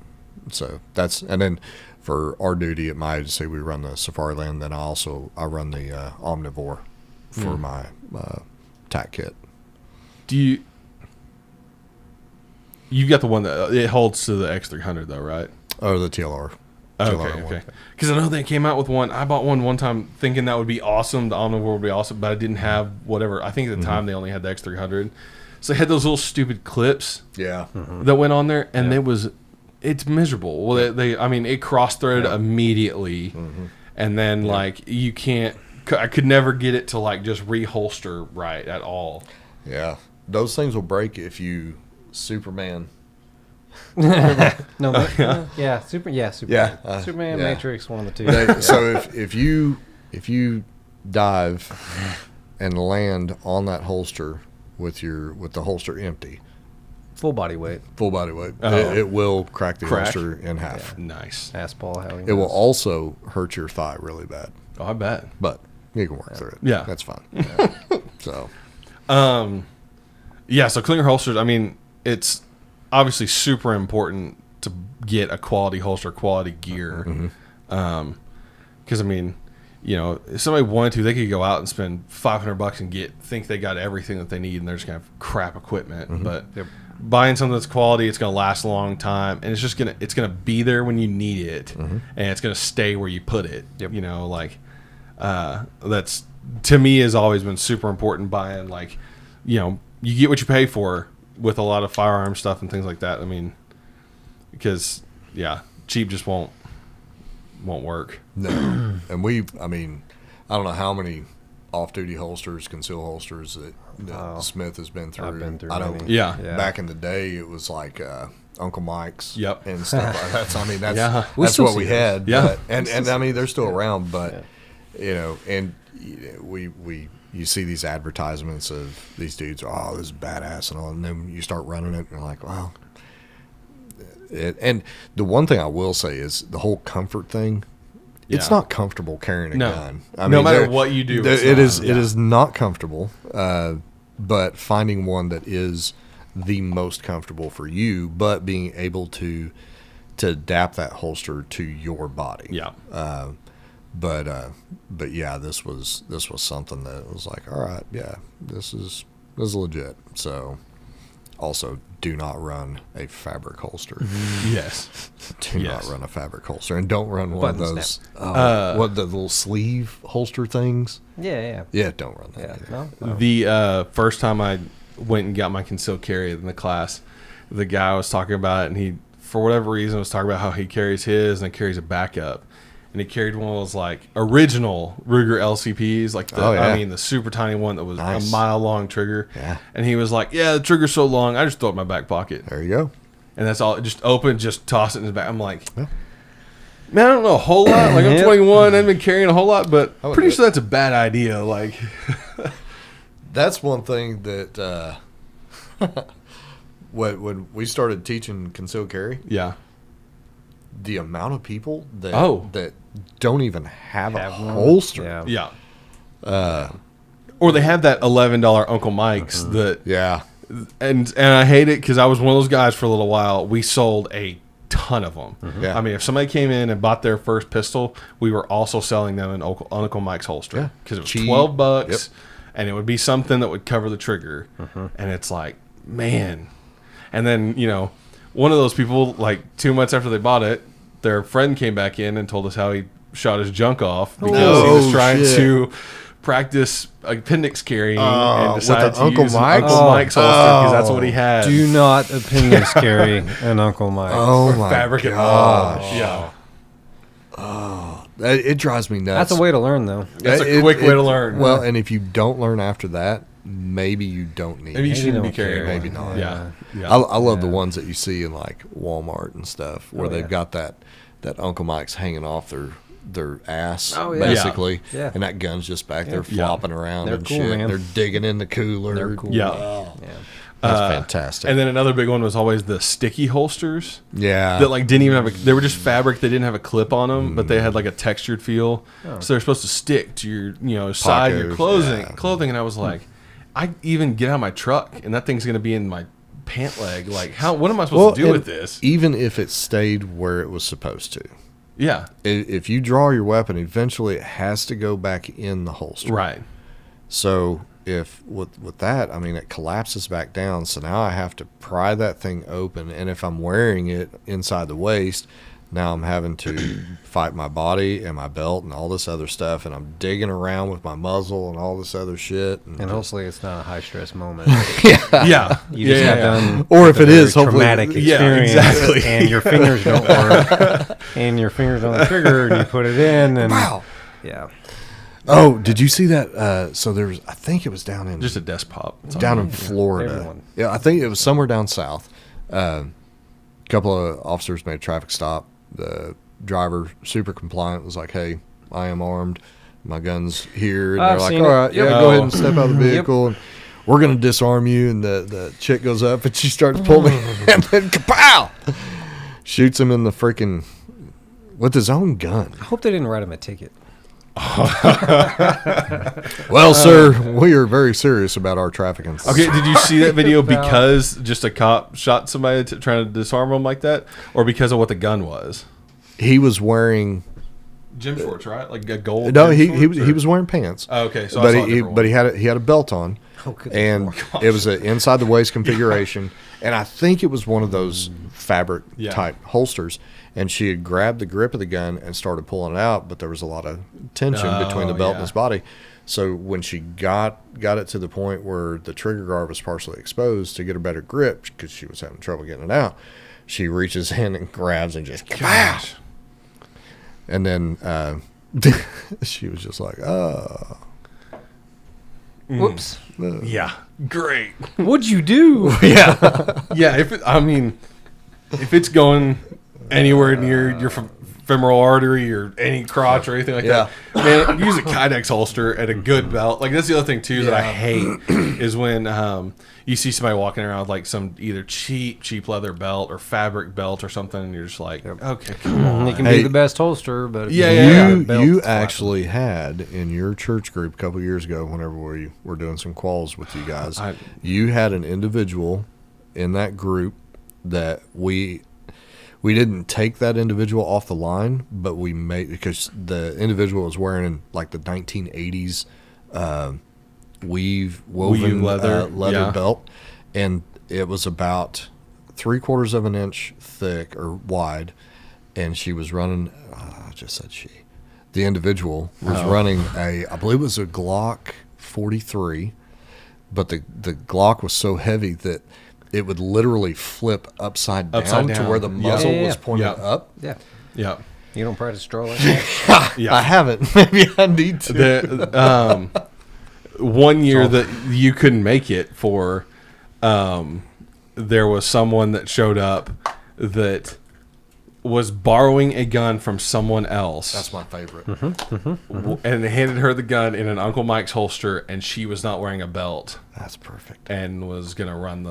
Speaker 2: So and then for our duty at my agency, we run the Safariland. Then I run the Omnivore for my tack kit.
Speaker 4: Do you got the one that it holds to the X300 though, right?
Speaker 2: Oh, the TLR.
Speaker 4: Okay. Because I know they came out with one. I bought one time thinking that would be awesome. The Omnivore would be awesome, but I didn't have whatever. I think at the time they only had the X300. So they had those little stupid clips that went on there, and it's miserable. Well, it cross-threaded immediately, and then like you can't. I could never get it to like just reholster right at all.
Speaker 2: Yeah, those things will break if you Superman.
Speaker 3: Superman. Superman,
Speaker 2: yeah.
Speaker 3: Matrix, one of the two.
Speaker 2: So if you dive and land on that holster with the holster empty,
Speaker 3: Full body weight.
Speaker 2: it will crack the holster in half.
Speaker 4: Yeah. Nice.
Speaker 3: Ask Paul how he
Speaker 2: It will
Speaker 3: knows.
Speaker 2: also hurt your thigh really bad,
Speaker 4: Oh, I bet.
Speaker 2: but you can work through it.
Speaker 4: Yeah.
Speaker 2: That's fine. So
Speaker 4: So Klinger holsters, I mean, it's obviously super important to get a quality holster, quality gear. Because I mean, if somebody wanted to, they could go out and spend $500 and think they got everything that they need, and they're just gonna have crap equipment. But buying something that's quality, it's gonna last a long time, and it's gonna be there when you need it, and it's gonna stay where you put it. That's to me has always been super important. Buying you get what you pay for with a lot of firearm stuff and things like that. I mean, because cheap just won't work.
Speaker 2: no, and I don't know how many off-duty holsters, conceal holsters that Smith has been through.
Speaker 3: I've been through
Speaker 2: I know.
Speaker 3: many.
Speaker 4: Yeah.
Speaker 2: Back in the day, it was like Uncle Mike's.
Speaker 4: Yep.
Speaker 2: And stuff like that. So, that's
Speaker 3: We
Speaker 2: that's
Speaker 3: still
Speaker 2: what we
Speaker 3: see
Speaker 2: had.
Speaker 4: Yeah.
Speaker 2: But, and I mean, they're still around, but you see these advertisements of these dudes. Oh, this is badass and all, and then you start running it, and you're like, well. And the one thing I will say is the whole comfort thing. It's not comfortable carrying a gun.
Speaker 4: No matter what you do,
Speaker 2: it is not comfortable. But finding one that is the most comfortable for you, but being able to adapt that holster to your body.
Speaker 4: Yeah.
Speaker 2: But yeah, this was something that was like, all right, yeah, this is legit. So, also, do not run a fabric holster.
Speaker 4: Yes.
Speaker 2: Do not run a fabric holster, and don't run one of
Speaker 3: Button
Speaker 2: those. What the little sleeve holster things?
Speaker 3: Yeah.
Speaker 2: Yeah, don't run that.
Speaker 3: Yeah. No?
Speaker 4: The first time I went and got my concealed carry in the class, the guy was talking about it, and he, for whatever reason, was talking about how he carries his and carries a backup. And he carried one of those original Ruger LCPs, the super tiny one that was a mile long trigger.
Speaker 2: Yeah.
Speaker 4: And he was like, "Yeah, the trigger's so long, I just throw it in my back pocket."
Speaker 2: There you go.
Speaker 4: And that's all. Just open, just toss it in his back. I'm like, man, I don't know a whole lot. I'm 21, I've been carrying a whole lot, but pretty sure that's a bad idea. Like,
Speaker 2: that's one thing that when we started teaching concealed carry,
Speaker 4: Yeah.
Speaker 2: the amount of people that that don't even have a
Speaker 3: Have one?
Speaker 2: holster.
Speaker 3: Yeah.
Speaker 4: Yeah. Or they have that $11 Uncle Mike's that,
Speaker 2: Yeah.
Speaker 4: and I hate it because I was one of those guys for a little while. We sold a ton of them.
Speaker 2: Yeah.
Speaker 4: I mean, if somebody came in and bought their first pistol, we were also selling them an Uncle Mike's holster because it was
Speaker 2: Cheap.
Speaker 4: $12,
Speaker 2: Yep.
Speaker 4: and it would be something that would cover the trigger. And it's like, man. And then, you know, one of those people, like 2 months after they bought it, their friend came back in and told us how he shot his junk off because he was trying to practice appendix carrying and decided
Speaker 2: with
Speaker 4: to
Speaker 2: the Uncle
Speaker 4: use
Speaker 2: Mike's?
Speaker 4: Uncle Mike's holster because that's what he had.
Speaker 3: Do not appendix carry an Uncle Mike.
Speaker 2: Oh
Speaker 4: Or
Speaker 2: my
Speaker 4: fabric and
Speaker 2: gosh.
Speaker 4: yeah.
Speaker 2: It drives me nuts.
Speaker 3: That's a way to learn, though.
Speaker 4: That's a quick way to learn.
Speaker 2: Well, and if you don't learn after that, maybe you don't need
Speaker 4: Maybe you
Speaker 2: it.
Speaker 4: shouldn't be
Speaker 3: don't
Speaker 4: carrying
Speaker 3: care.
Speaker 4: one.
Speaker 2: Maybe not.
Speaker 4: Yeah. Yeah.
Speaker 2: I love the ones that you see in like Walmart and stuff where they've got that Uncle Mike's hanging off their ass,
Speaker 3: Oh, yeah.
Speaker 2: basically.
Speaker 3: Yeah.
Speaker 2: And that gun's just back there
Speaker 4: Yeah.
Speaker 2: flopping around
Speaker 3: They're
Speaker 2: and
Speaker 3: cool,
Speaker 2: shit.
Speaker 3: man.
Speaker 2: They're digging in the cooler.
Speaker 3: They're cool.
Speaker 4: Yeah.
Speaker 3: Yeah.
Speaker 2: That's fantastic.
Speaker 4: And then another big one was always the sticky holsters
Speaker 2: yeah.
Speaker 4: that like didn't even have they were just fabric. They didn't have a clip on them, but they had like a textured feel. So they're supposed to stick to your side, your
Speaker 2: Pockets,
Speaker 4: clothing. And I was like, I even get out of my truck and that thing's going to be in my pant leg. Like what am I supposed to do
Speaker 2: and
Speaker 4: with this?
Speaker 2: even if it stayed where it was supposed to.
Speaker 4: Yeah.
Speaker 2: If you draw your weapon, eventually it has to go back in the holster.
Speaker 4: Right.
Speaker 2: So if with that, I mean, it collapses back down. So now I have to pry that thing open. And if I'm wearing it inside the waist, now I'm having to fight my body and my belt and all this other stuff. And I'm digging around with my muzzle and all this other shit.
Speaker 3: And hopefully it's not a high stress moment.
Speaker 4: Yeah.
Speaker 3: You just got done.
Speaker 2: Or if
Speaker 3: with
Speaker 2: it
Speaker 3: a
Speaker 2: is,
Speaker 3: very
Speaker 2: hopefully-
Speaker 3: traumatic
Speaker 4: Yeah,
Speaker 3: experience,
Speaker 4: exactly.
Speaker 3: and your fingers don't work, and your fingers on the trigger, and you put it in, and
Speaker 2: Wow.
Speaker 3: yeah,
Speaker 2: Oh, did you see that? So there's, I think it was down in
Speaker 4: Just a desk pop. It's all
Speaker 2: down
Speaker 4: right.
Speaker 2: in Florida.
Speaker 3: Everyone.
Speaker 2: Yeah, I think it was somewhere down south. A couple of officers made a traffic stop. The driver, super compliant, was like, "Hey, I am armed. My gun's here." And
Speaker 3: I've
Speaker 2: they're like,
Speaker 3: seen
Speaker 2: "All
Speaker 3: it.
Speaker 2: right,
Speaker 3: Yep.
Speaker 2: yeah, go ahead and step out of the vehicle, and we're going to disarm you." And the chick goes up and she starts pulling, and then kapow! Shoots him in the freaking with his own gun.
Speaker 3: I hope they didn't write him a ticket.
Speaker 2: Well, sir, we are very serious about our traffic incidents.
Speaker 4: Okay, did you see that video
Speaker 3: about-
Speaker 4: because just a cop shot somebody trying to disarm them like that, or because of what the gun was?
Speaker 2: He was wearing.
Speaker 4: Gym shorts, right? Like a gold.
Speaker 2: No,
Speaker 4: gym
Speaker 2: he
Speaker 4: shorts,
Speaker 2: was he
Speaker 4: or-
Speaker 2: was wearing pants.
Speaker 4: Oh, okay, so I
Speaker 2: but
Speaker 4: saw a
Speaker 2: he
Speaker 4: different
Speaker 2: but
Speaker 4: one.
Speaker 2: he had a belt on,
Speaker 3: Oh, good
Speaker 2: and
Speaker 3: Lord.
Speaker 2: it was an inside the waist configuration, and I think it was one of those fabric
Speaker 4: Yeah.
Speaker 2: type holsters. And she had grabbed the grip of the gun and started pulling it out, but there was a lot of tension between the belt and his body. So when she got it to the point where the trigger guard was partially exposed to get a better grip because she was having trouble getting it out, she reaches in and grabs and just
Speaker 4: Gosh.
Speaker 2: and then she was just like, "Oh,
Speaker 3: Whoops!
Speaker 4: Yeah, great.
Speaker 3: What'd you do?
Speaker 2: yeah."
Speaker 4: Yeah, if it's going anywhere near your femoral artery or any crotch or anything like that, man, use a Kydex holster and a good belt. Like that's the other thing too that I hate is when you see somebody walking around with like some either cheap leather belt or fabric belt or something, and you're just like, okay, come on.
Speaker 3: It can
Speaker 2: Hey,
Speaker 3: be the best holster, but if
Speaker 4: Yeah,
Speaker 3: you
Speaker 4: yeah,
Speaker 3: got a
Speaker 2: You
Speaker 3: belt,
Speaker 2: you
Speaker 3: it's flat.
Speaker 2: actually had in your church group a couple years ago, whenever we were doing some calls with you guys, you had an individual in that group that we didn't take that individual off the line, but we made, because the individual was wearing like the 1980s woven
Speaker 4: leather, yeah.
Speaker 2: belt, and it was about 3/4 of an inch thick or wide, and she was running. I just said she. The individual was running I believe it was a Glock 43, but the Glock was so heavy that it would literally flip upside down, to where the
Speaker 4: Yeah.
Speaker 2: muzzle
Speaker 3: Yeah, yeah,
Speaker 2: was
Speaker 3: yeah.
Speaker 2: pointed
Speaker 4: Yeah.
Speaker 2: up.
Speaker 3: Yeah,
Speaker 4: Yeah.
Speaker 3: you don't practice draw like that.
Speaker 4: Yeah.
Speaker 2: I haven't. Maybe I need to.
Speaker 4: The 1 year that you couldn't make it for, there was someone that showed up that was borrowing a gun from someone else.
Speaker 2: That's my favorite.
Speaker 4: And they handed her the gun in an Uncle Mike's holster, and she was not wearing a belt
Speaker 2: That's perfect.
Speaker 4: and was gonna run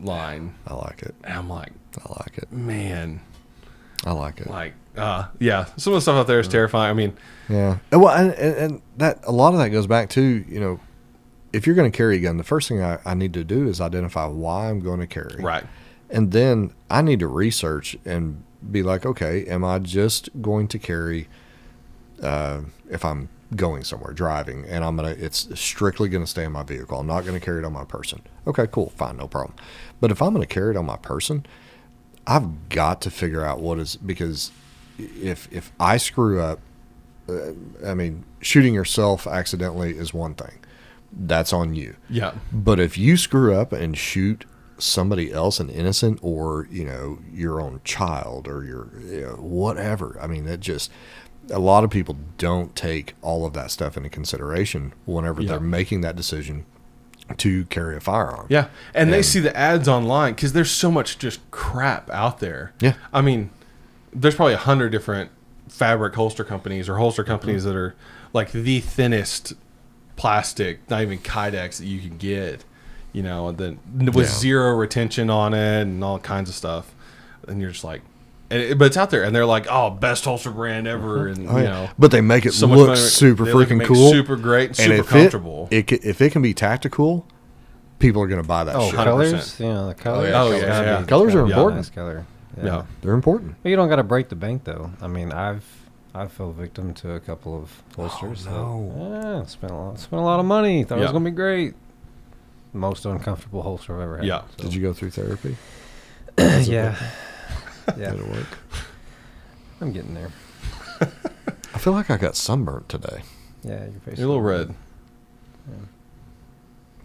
Speaker 4: line.
Speaker 2: I like it.
Speaker 4: And I'm like,
Speaker 2: I like it.
Speaker 4: man,
Speaker 2: I like it.
Speaker 4: like, yeah, some of the stuff out there is terrifying. I mean,
Speaker 2: Yeah. Well, and that a lot of that goes back to, you know, if you're going to carry a gun, the first thing I need to do is identify why I'm going to carry.
Speaker 4: right.
Speaker 2: And then I need to research and be like, okay, am I just going to carry if I'm going somewhere, driving, and it's strictly going to stay in my vehicle. I'm not going to carry it on my person. Okay, cool, fine, no problem. But if I'm going to carry it on my person, I've got to figure out because if I screw up, I mean, shooting yourself accidentally is one thing. That's on you.
Speaker 4: Yeah.
Speaker 2: But if you screw up and shoot somebody else, an innocent, or, you know, your own child or whatever, I mean, it just, a lot of people don't take all of that stuff into consideration whenever they're making that decision to carry a firearm.
Speaker 4: Yeah. And they see the ads online because there's so much just crap out there.
Speaker 2: Yeah.
Speaker 4: I mean, there's probably 100 different fabric holster companies or holster companies that are like the thinnest plastic, not even Kydex, that you can get, you know, and then with zero retention on it and all kinds of stuff. And you're just like, but it's out there, and they're like, "Oh, best holster brand ever," and you know.
Speaker 2: But they make it
Speaker 4: so
Speaker 2: look super freaking cool,
Speaker 4: super great, and super
Speaker 2: if
Speaker 4: comfortable.
Speaker 2: If it can be tactical, people are going to buy that shit.
Speaker 3: Colors, you know, the colors.
Speaker 4: Oh, yeah.
Speaker 2: Colors are
Speaker 3: Nice
Speaker 2: important.
Speaker 3: color.
Speaker 4: Yeah.
Speaker 2: They're important.
Speaker 3: But you don't got to break the bank though. I mean, I've fell victim to a couple of holsters. Spent a lot of money. Thought it was gonna be great. Most uncomfortable holster I've ever had.
Speaker 4: Yeah.
Speaker 2: Did you go through therapy?
Speaker 3: Yeah. Yeah.
Speaker 2: Did it work?
Speaker 3: I'm getting there.
Speaker 2: I feel like I got sunburnt today.
Speaker 3: Yeah, your face.
Speaker 4: You're a little red.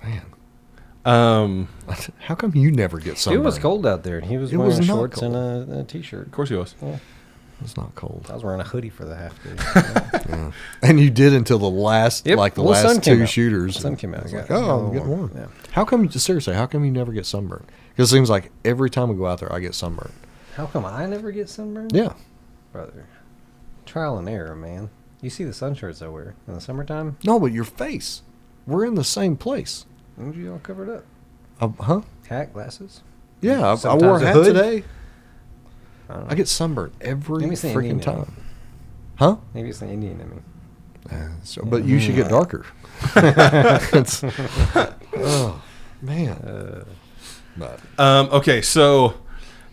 Speaker 2: Man. How come you never get
Speaker 3: It
Speaker 2: sunburned?
Speaker 3: was cold out there, and he was
Speaker 2: It
Speaker 3: wearing
Speaker 2: was not
Speaker 3: shorts
Speaker 2: cold.
Speaker 3: and a t-shirt.
Speaker 4: Of course he was.
Speaker 3: Yeah.
Speaker 2: It's not cold.
Speaker 3: I was wearing a hoodie for the half day.
Speaker 2: Yeah. And you did until the last,
Speaker 3: Yep.
Speaker 2: like the
Speaker 3: Well, the sun
Speaker 2: last
Speaker 3: came
Speaker 2: two
Speaker 3: out.
Speaker 2: shooters.
Speaker 3: The sun came out.
Speaker 2: It's
Speaker 3: I
Speaker 2: like,
Speaker 3: got
Speaker 2: I'm getting warm.
Speaker 3: Yeah.
Speaker 2: How come, seriously, how come you never get sunburned? Because it seems like every time we go out there, I get sunburned.
Speaker 3: How come I never get sunburned?
Speaker 2: Yeah.
Speaker 3: Brother. Trial and error, man. You see the sun shirts I wear in the summertime?
Speaker 2: No, but your face. We're in the same place.
Speaker 3: Aren't you all covered up?
Speaker 2: Huh?
Speaker 3: Hat, glasses?
Speaker 2: Yeah, I wore
Speaker 3: Sometimes
Speaker 2: a
Speaker 3: a
Speaker 2: hat
Speaker 3: hood?
Speaker 2: today.
Speaker 3: I don't know.
Speaker 2: I get sunburned every
Speaker 3: Maybe it's the
Speaker 2: freaking
Speaker 3: Indian in
Speaker 2: time.
Speaker 3: me.
Speaker 2: Huh?
Speaker 3: Maybe it's the Indian in me.
Speaker 2: But you should get darker. It's, oh, man. But
Speaker 4: Okay, so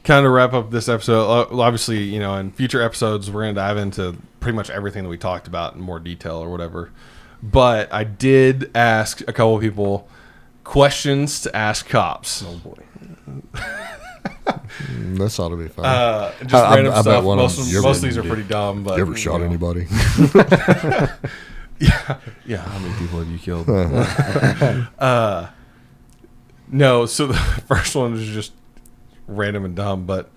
Speaker 4: kind of wrap up this episode. Obviously, you know, in future episodes, we're going to dive into pretty much everything that we talked about in more detail or whatever. But I did ask a couple of people questions to ask cops.
Speaker 3: Oh, boy.
Speaker 2: this ought to be fun.
Speaker 4: Just
Speaker 2: I
Speaker 4: random
Speaker 2: bet
Speaker 4: stuff.
Speaker 2: one of
Speaker 4: Most
Speaker 2: them-
Speaker 4: of
Speaker 2: you ever-
Speaker 4: most of these are pretty dumb. But
Speaker 2: you ever shot
Speaker 4: know.
Speaker 2: anybody?
Speaker 4: Yeah. How many people have you killed? No. So the first one is just random and dumb. But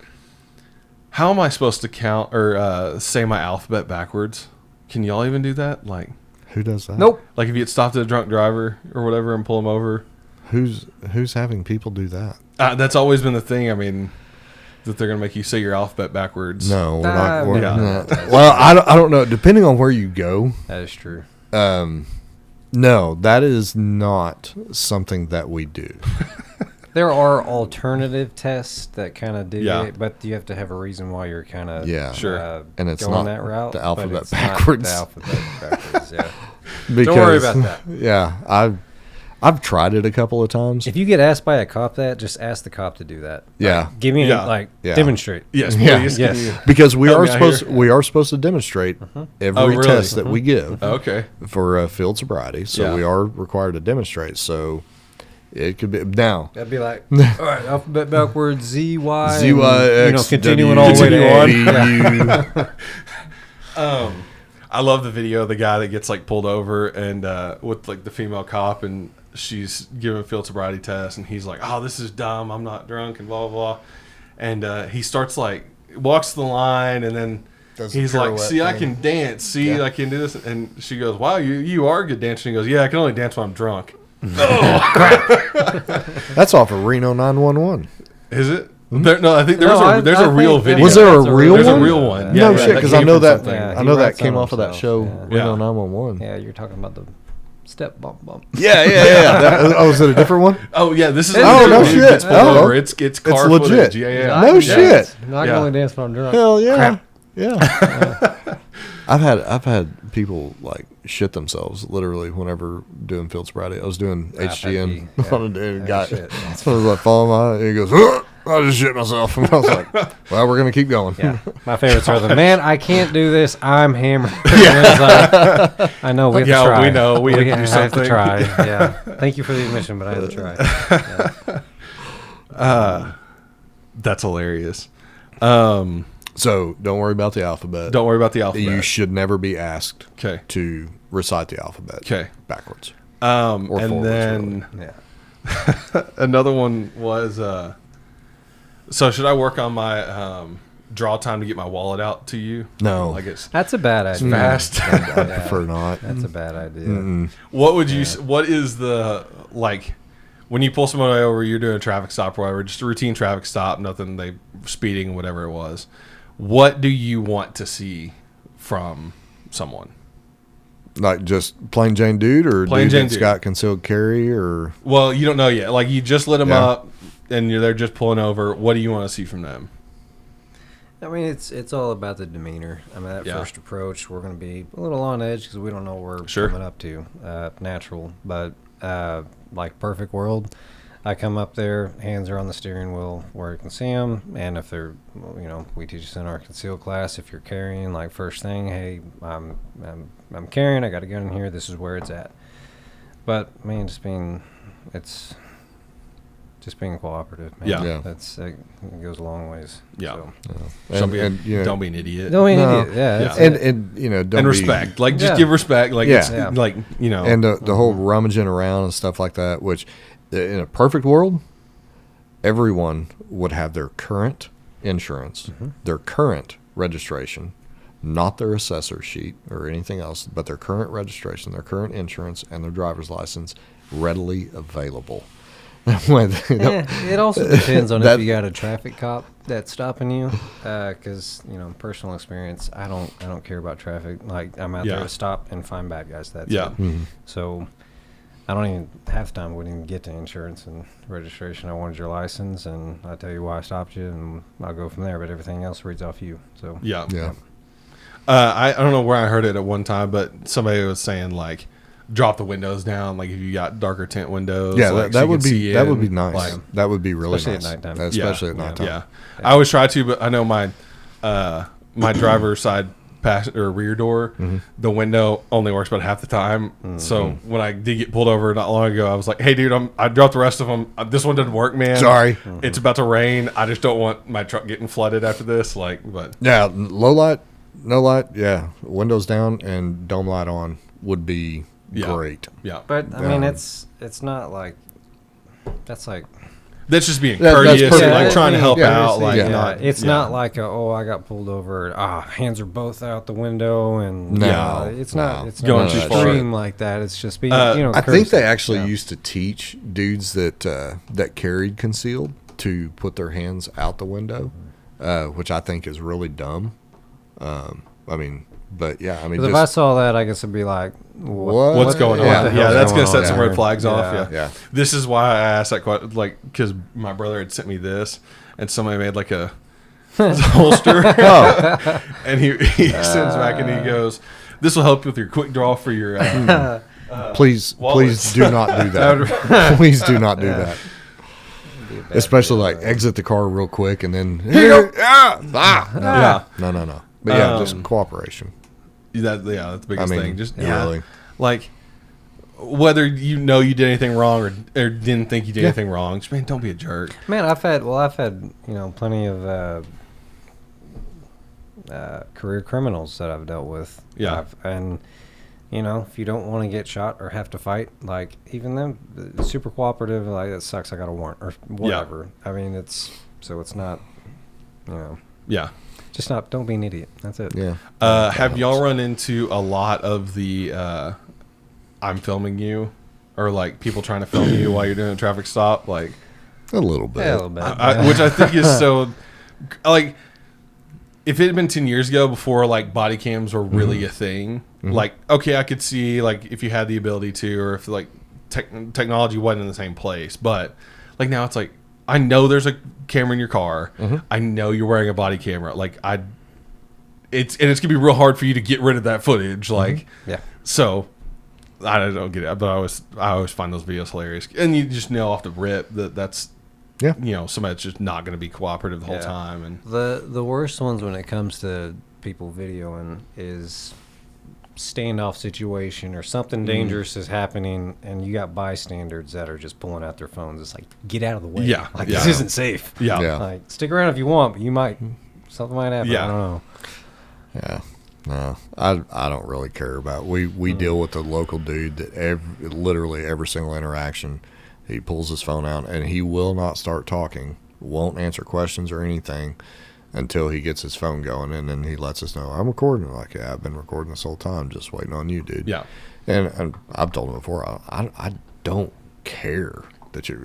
Speaker 4: how am I supposed to count or say my alphabet backwards? Can y'all even do that? Like
Speaker 2: Who does that?
Speaker 3: Nope.
Speaker 4: if you get stopped at a drunk driver or whatever and pull them over.
Speaker 2: Who's having people do that?
Speaker 4: That's always been the thing. I mean, that they're gonna make you say your alphabet backwards.
Speaker 2: No, we're
Speaker 3: Ah,
Speaker 2: not. We're
Speaker 3: no.
Speaker 2: not. Well, I don't know. Depending on where you go,
Speaker 3: That is true.
Speaker 2: no, that is not something that we do.
Speaker 3: There are alternative tests that kind of do
Speaker 4: Yeah.
Speaker 3: it, but you have to have a reason why you're kind of
Speaker 2: Yeah.
Speaker 4: Sure.
Speaker 2: And it's
Speaker 3: going
Speaker 2: not
Speaker 3: that route.
Speaker 2: the
Speaker 3: but
Speaker 2: alphabet
Speaker 3: it's not
Speaker 2: backwards.
Speaker 3: the alphabet backwards, yeah.
Speaker 2: Because,
Speaker 3: Don't worry about that.
Speaker 2: Yeah, I've tried it a couple of times.
Speaker 3: If you get asked by a cop that, just ask the cop to do that.
Speaker 2: Yeah.
Speaker 3: Like, give me
Speaker 4: Yeah.
Speaker 2: Yeah.
Speaker 3: demonstrate.
Speaker 4: Yes.
Speaker 2: Yeah.
Speaker 4: Please.
Speaker 3: Yes.
Speaker 2: Because we
Speaker 4: Help
Speaker 2: are
Speaker 4: me out
Speaker 2: supposed
Speaker 4: here.
Speaker 2: we are supposed to demonstrate every
Speaker 4: Oh, really?
Speaker 2: test that we give
Speaker 4: Okay.
Speaker 2: for field sobriety. So
Speaker 4: Yeah.
Speaker 2: we are required to demonstrate. So it could be now.
Speaker 3: That'd be like, all right, alphabet backwards, Z, Y.
Speaker 2: Z Y
Speaker 3: and,
Speaker 2: X
Speaker 3: continuing
Speaker 2: W,
Speaker 3: all the way to
Speaker 2: continue
Speaker 3: N.
Speaker 2: on.
Speaker 3: Yeah.
Speaker 4: I love the video of the guy that gets like pulled over and with like the female cop and she's giving a field sobriety test and he's like, "Oh, this is dumb. I'm not drunk," and blah blah blah. And he starts like walks the line and then
Speaker 2: Does the
Speaker 4: he's like,
Speaker 2: pirouette
Speaker 4: "See, I
Speaker 2: thing.
Speaker 4: can dance. See,
Speaker 2: Yeah.
Speaker 4: I can do this." And she goes, "Wow, you are a good dancer." And he goes, "Yeah, I can only dance when I'm drunk."
Speaker 2: That's off of Reno 911.
Speaker 4: Is it? There, no, I think there's
Speaker 3: No,
Speaker 4: there's
Speaker 3: I
Speaker 4: a real
Speaker 3: think
Speaker 4: video.
Speaker 2: Was there a
Speaker 3: that's
Speaker 2: real
Speaker 4: There's
Speaker 2: one?
Speaker 4: a real one.
Speaker 2: No
Speaker 4: Yeah,
Speaker 2: shit,
Speaker 4: that
Speaker 2: because I
Speaker 4: came
Speaker 2: know
Speaker 4: from
Speaker 2: that
Speaker 4: something.
Speaker 3: Yeah,
Speaker 2: I
Speaker 3: he
Speaker 2: know that
Speaker 3: writes
Speaker 2: came
Speaker 3: on
Speaker 2: off of that
Speaker 3: himself,
Speaker 2: show
Speaker 3: yeah.
Speaker 2: Reno 911.
Speaker 3: Yeah, you're talking about the Step bump.
Speaker 2: Yeah. Was it a different one?
Speaker 4: Oh yeah, this is.
Speaker 2: Oh, no shit.
Speaker 4: It's pulled over. It's car
Speaker 2: legit.
Speaker 4: footage. Yeah.
Speaker 2: No shit.
Speaker 3: Not
Speaker 4: Yeah.
Speaker 3: going to dance when I'm drunk.
Speaker 2: Hell yeah.
Speaker 3: Crap.
Speaker 2: Yeah. I've had people like shit themselves literally whenever doing field sobriety. I was doing HGM on a dude guy.
Speaker 3: Shit.
Speaker 2: So I was like following my, and he goes, "Ugh, I just shit myself." And I was like, well, we're gonna keep going.
Speaker 3: Yeah. My favorites are the man, I can't do this. I'm hammered. I know we have to try.
Speaker 4: we know we have to do
Speaker 3: have
Speaker 4: something.
Speaker 3: to try. Yeah. Thank you for the admission, but I have to try.
Speaker 4: That's hilarious.
Speaker 2: So don't worry about the alphabet.
Speaker 4: Don't worry about the alphabet.
Speaker 2: You should never be asked
Speaker 4: Okay.
Speaker 2: to recite the alphabet.
Speaker 4: Okay.
Speaker 2: Backwards.
Speaker 4: And
Speaker 2: forwards,
Speaker 4: then
Speaker 3: Yeah.
Speaker 4: another one was. So should I work on my draw time to get my wallet out to you?
Speaker 2: No.
Speaker 4: Like it's
Speaker 3: That's a bad idea.
Speaker 4: fast.
Speaker 2: I prefer not.
Speaker 3: That's a bad idea.
Speaker 4: What would you? What is the like? When you pull somebody over, you're doing a traffic stop or whatever, just a routine traffic stop, nothing they speeding, whatever it was. What do you want to see from someone?
Speaker 2: Like just plain Jane dude or
Speaker 4: Plain
Speaker 2: dude
Speaker 4: Jane
Speaker 2: that's
Speaker 4: dude.
Speaker 2: got concealed carry or
Speaker 4: Well, you don't know yet. Like you just lit them
Speaker 2: Yeah.
Speaker 4: up, and they're just pulling over. What do you want to see from them?
Speaker 3: I mean, it's all about the demeanor. I mean, that
Speaker 4: Yeah.
Speaker 3: first approach, we're going to be a little on edge because we don't know what we're
Speaker 4: Sure.
Speaker 3: coming up to. Natural, but like perfect world, I come up there, hands are on the steering wheel where you can see them, and if they're, we teach us in our concealed class, if you're carrying, like first thing, hey, I'm carrying, I got a gun in here, this is where it's at. But man, just being cooperative, man.
Speaker 2: Yeah.
Speaker 3: It goes a long ways.
Speaker 4: Yeah.
Speaker 3: So.
Speaker 4: Don't be,
Speaker 2: you know,
Speaker 4: don't be an idiot.
Speaker 3: Don't be an
Speaker 2: No.
Speaker 3: idiot. Yeah. that's
Speaker 4: Yeah.
Speaker 3: it.
Speaker 2: and don't
Speaker 4: And
Speaker 2: be,
Speaker 4: respect. Like just
Speaker 3: Yeah.
Speaker 4: give respect. Like
Speaker 2: Yeah.
Speaker 4: it's
Speaker 3: Yeah.
Speaker 4: like
Speaker 2: and the whole rummaging around and stuff like that, which in a perfect world, everyone would have their current insurance, their current registration, not their assessor sheet or anything else, but their current registration, their current insurance, and their driver's license readily available.
Speaker 3: It also depends on
Speaker 2: That-
Speaker 3: if you got a traffic cop that's stopping you. Because personal experience, I don't care about traffic. Like I'm out
Speaker 4: Yeah.
Speaker 3: there to stop and find bad guys. That's
Speaker 4: Yeah.
Speaker 3: it. So I don't even half the time wouldn't even get to insurance and registration. I wanted your license, and I tell you why I stopped you, and I'll go from there. But everything else reads off you. So
Speaker 4: yeah.
Speaker 2: Yeah.
Speaker 4: I don't know where I heard it at one time, but somebody was saying like drop the windows down, like if you got darker tint windows.
Speaker 2: Yeah,
Speaker 4: like,
Speaker 2: that
Speaker 4: so
Speaker 2: would
Speaker 4: you
Speaker 2: be
Speaker 4: can see
Speaker 2: nice.
Speaker 4: in, like,
Speaker 2: That would be really
Speaker 3: Especially
Speaker 2: nice.
Speaker 3: at nighttime.
Speaker 2: Especially at nighttime.
Speaker 4: Yeah. I always try to, but I know my my driver's side or rear door, the window only works about half the time. So when I did get pulled over not long ago, I was like, "Hey, dude, I dropped the rest of them. This one didn't work, man.
Speaker 2: Sorry.
Speaker 4: It's about to rain. I just don't want my truck getting flooded after this." Like, but
Speaker 2: Yeah, low light, no light. Yeah, windows down and dome light on would be
Speaker 4: Yeah.
Speaker 2: great.
Speaker 4: yeah,
Speaker 3: But I mean,
Speaker 2: Yeah.
Speaker 3: it's not like that's like.
Speaker 4: that's just being
Speaker 2: That's
Speaker 4: courteous,
Speaker 2: perfect.
Speaker 4: and, like
Speaker 3: Yeah,
Speaker 4: trying to help
Speaker 2: yeah,
Speaker 4: out. Like,
Speaker 2: yeah.
Speaker 4: not
Speaker 3: It's
Speaker 4: yeah.
Speaker 3: not like I got pulled over. Hands are both out the window, and
Speaker 2: No,
Speaker 3: it's
Speaker 2: no.
Speaker 3: not. It's
Speaker 4: Going
Speaker 3: not
Speaker 4: too far.
Speaker 3: extreme like that. It's just being.
Speaker 4: I
Speaker 2: I think
Speaker 3: courtesy.
Speaker 2: they actually
Speaker 3: Yeah.
Speaker 2: used to teach dudes that carried concealed to put their hands out the window, which I think is really dumb. I mean, but yeah, I mean,
Speaker 3: 'Cause if I saw that, I guess I'd be like,
Speaker 2: What?
Speaker 4: What's going on?
Speaker 2: Yeah.
Speaker 3: What the
Speaker 4: Yeah,
Speaker 3: hell's
Speaker 4: that's gonna
Speaker 3: going
Speaker 4: set
Speaker 3: on
Speaker 4: some
Speaker 3: here?
Speaker 4: red flags off.
Speaker 3: Yeah.
Speaker 4: Yeah.
Speaker 2: Yeah.
Speaker 4: This is why I asked that question, like, because my brother had sent me this, and somebody made like a holster, and he sends back and he goes, "This will help with your quick draw for your."
Speaker 2: please
Speaker 4: wallets.
Speaker 2: do not do that. Please do not do that.
Speaker 3: Be a bad
Speaker 2: Especially
Speaker 3: deal,
Speaker 2: like
Speaker 3: right?
Speaker 2: exit the car real quick and then here you go.
Speaker 4: Yeah,
Speaker 2: No. But yeah, just cooperation.
Speaker 4: that's the biggest
Speaker 2: I mean,
Speaker 4: thing. Just
Speaker 2: really.
Speaker 4: like whether you did anything wrong or didn't think you did
Speaker 2: Yeah.
Speaker 4: anything wrong, just man, don't be a jerk.
Speaker 3: Man, I've had plenty of career criminals that I've dealt with.
Speaker 4: Yeah.
Speaker 3: And if you don't want to get shot or have to fight, like even them, super cooperative. Like that sucks. I got a warrant or whatever. I mean, it's not,
Speaker 4: Yeah.
Speaker 3: just not. Don't be an idiot. That's it.
Speaker 2: Yeah.
Speaker 4: Have y'all run into a lot of the I'm filming you, or like people trying to film you while you're doing a traffic stop, like
Speaker 2: A little bit.
Speaker 3: Yeah, a little bit.
Speaker 4: which I think is so like if it had been 10 years ago before like body cams were really a thing, Like, okay, I could see like if you had the ability to, or if like technology wasn't in the same place, but like now it's like I know there's a camera in your car. I know you're wearing a body camera. Like it's gonna be real hard for you to get rid of that footage. Like,
Speaker 3: Yeah.
Speaker 4: So I don't get it, but I always find those videos hilarious, and you just know off the rip that's somebody that's just not gonna be cooperative the whole time. And
Speaker 3: the worst ones when it comes to people videoing is standoff situation or something dangerous is happening and you got bystanders that are just pulling out their phones. It's like, get out of the way. This isn't safe. Like, stick around if you want, but something might happen. I don't know.
Speaker 2: No, I don't really care about. We deal with the local dude that literally every single interaction, he pulls his phone out and he will not start talking, won't answer questions or anything until he gets his phone going, and then he lets us know, I'm recording. Like, yeah, I've been recording this whole time, just waiting on you, dude.
Speaker 4: Yeah.
Speaker 2: And I've told him before, I don't care that you.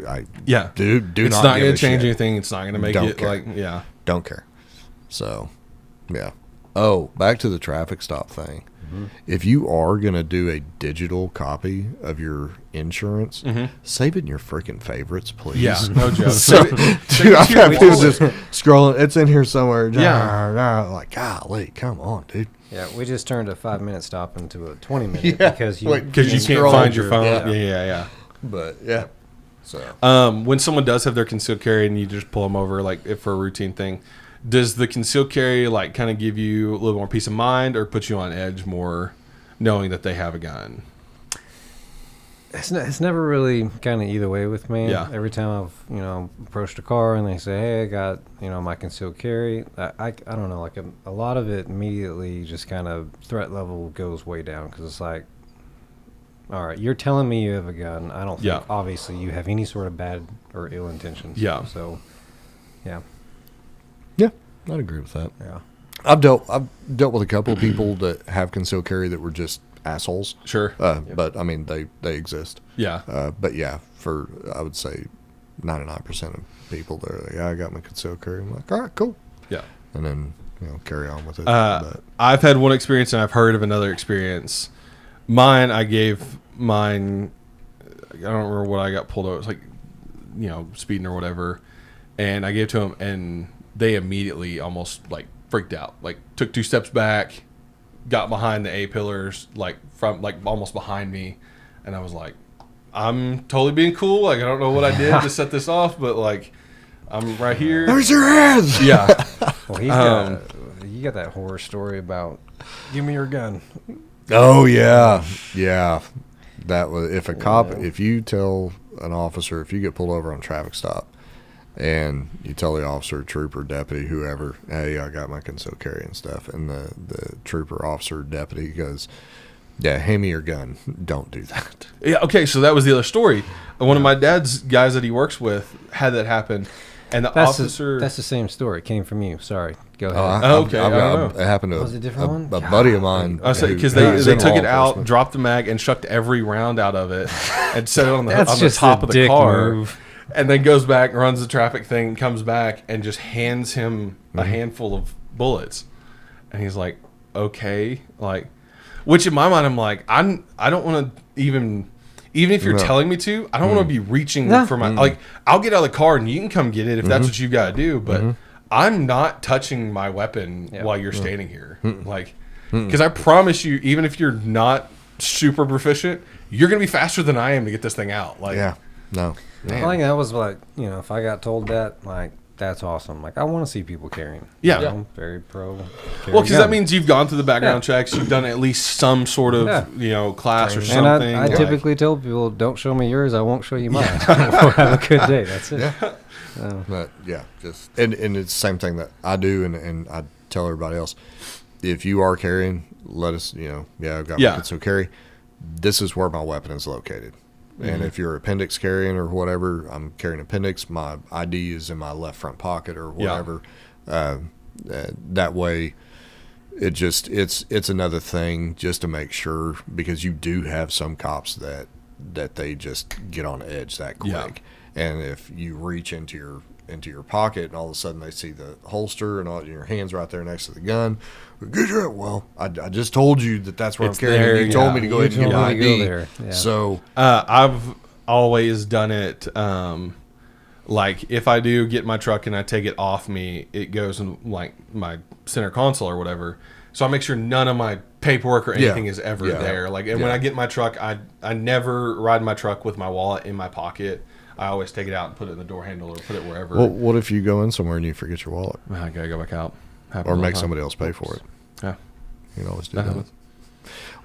Speaker 4: Dude,
Speaker 2: do
Speaker 4: it's
Speaker 2: not
Speaker 4: not going to
Speaker 2: give a
Speaker 4: change
Speaker 2: shit.
Speaker 4: anything. It's not going to make
Speaker 2: Don't
Speaker 4: it
Speaker 2: care. Don't care. So, yeah. Oh, back to the traffic stop thing. If you are going to do a digital copy of your insurance, save it in your freaking favorites, please.
Speaker 4: Yeah, no joke.
Speaker 2: Dude, I've got people just scrolling. It's in here somewhere.
Speaker 4: Yeah.
Speaker 2: Like, golly, come on, dude.
Speaker 3: Yeah, we just turned a 5-minute stop into a 20-minute because you
Speaker 4: can't find your phone. Yeah.
Speaker 2: But, yeah. So
Speaker 4: when someone does have their concealed carry and you just pull them over, like if for a routine thing, does the concealed carry like kind of give you a little more peace of mind, or put you on edge more, knowing that they have a gun?
Speaker 3: It's never really kind of either way with me.
Speaker 4: Yeah.
Speaker 3: Every time I've approached a car and they say, hey, I got my concealed carry, I don't know, like a lot of it immediately just kind of threat level goes way down, because it's like, all right, you're telling me you have a gun. I don't think obviously you have any sort of bad or ill intentions.
Speaker 4: Yeah.
Speaker 3: So yeah.
Speaker 2: yeah, I'd agree with that.
Speaker 3: Yeah.
Speaker 2: I've dealt with a couple of people that have concealed carry that were just assholes.
Speaker 4: Sure.
Speaker 2: But I mean, they exist.
Speaker 4: Yeah.
Speaker 2: But yeah, for I would say 99% of people, they're like, I got my concealed carry. I'm like, all right, cool.
Speaker 4: Yeah.
Speaker 2: And then carry on with it.
Speaker 4: I've had one experience and I've heard of another experience. I gave mine. I don't remember what I got pulled over. It was like, speeding or whatever, and I gave it to them, and they immediately almost like freaked out, like took 2 steps back, got behind the A pillars, like from like almost behind me, and I was like, I'm totally being cool. Like, I don't know what I did to set this off, but like, I'm right here.
Speaker 2: There's your hands.
Speaker 4: Yeah.
Speaker 3: Well, you got that horror story about give me your gun.
Speaker 2: Oh yeah. That was if you tell an officer, if you get pulled over on a traffic stop, and you tell the officer, trooper, deputy, whoever, hey, I got my concealed carry and stuff, and the trooper, officer, deputy goes, yeah, hand me your gun. Don't do that.
Speaker 4: Yeah. Okay. So that was the other story. One of my dad's guys that he works with had that happen, and the officer.
Speaker 3: That's the same story. It came from you. Sorry. Go ahead.
Speaker 4: Okay. I don't know.
Speaker 2: It happened to
Speaker 3: Was it a different one?
Speaker 2: a buddy of mine.
Speaker 4: Because they took it out, dropped the mag, and shucked every round out of it, and set it on the top of the car. Move. And then goes back, runs the traffic thing, comes back, and just hands him a handful of bullets. And he's like, okay. Like, which in my mind, I'm like, I don't want to even if you're telling me to, I don't want to be reaching for my, like, I'll get out of the car and you can come get it if that's what you got to do. But I'm not touching my weapon while you're standing here. Like, because I promise you, even if you're not super proficient, you're going to be faster than I am to get this thing out. Like,
Speaker 2: no.
Speaker 3: Man. I think that was like, if I got told that, like, that's awesome. Like, I want to see people carrying.
Speaker 4: Yeah.
Speaker 3: Very pro.
Speaker 4: Well, because that means you've gone through the background checks. You've done at least some sort of, class or something.
Speaker 3: And I typically tell people, don't show me yours. I won't show you mine. We'll have a good day. That's it.
Speaker 2: Yeah. But, just and it's the same thing that I do, and I tell everybody else. If you are carrying, let us, I've got my concealed carry. This is where my weapon is located. And if you're appendix carrying or whatever, I'm carrying appendix. My ID is in my left front pocket or whatever. That way, it's another thing just to make sure, because you do have some cops that they just get on edge that quick. And if you reach into into your pocket, and all of a sudden they see the holster and all your hands right there next to the gun. Well, I just told you that's where
Speaker 4: It's
Speaker 2: I'm carrying.
Speaker 4: there,
Speaker 2: You told me to go ahead and get my ID.
Speaker 3: Yeah.
Speaker 2: So
Speaker 4: I've always done it. Like if I do get my truck and I take it off me, it goes in like my center console or whatever. So I make sure none of my paperwork or anything is ever there. Like, and when I get my truck, I never ride my truck with my wallet in my pocket. I always take it out and put it in the door handle or put it wherever.
Speaker 2: Well, what if you go in somewhere and you forget your wallet?
Speaker 4: I gotta go back out.
Speaker 2: Or make somebody else pay for it.
Speaker 4: Yeah.
Speaker 2: You can always do that.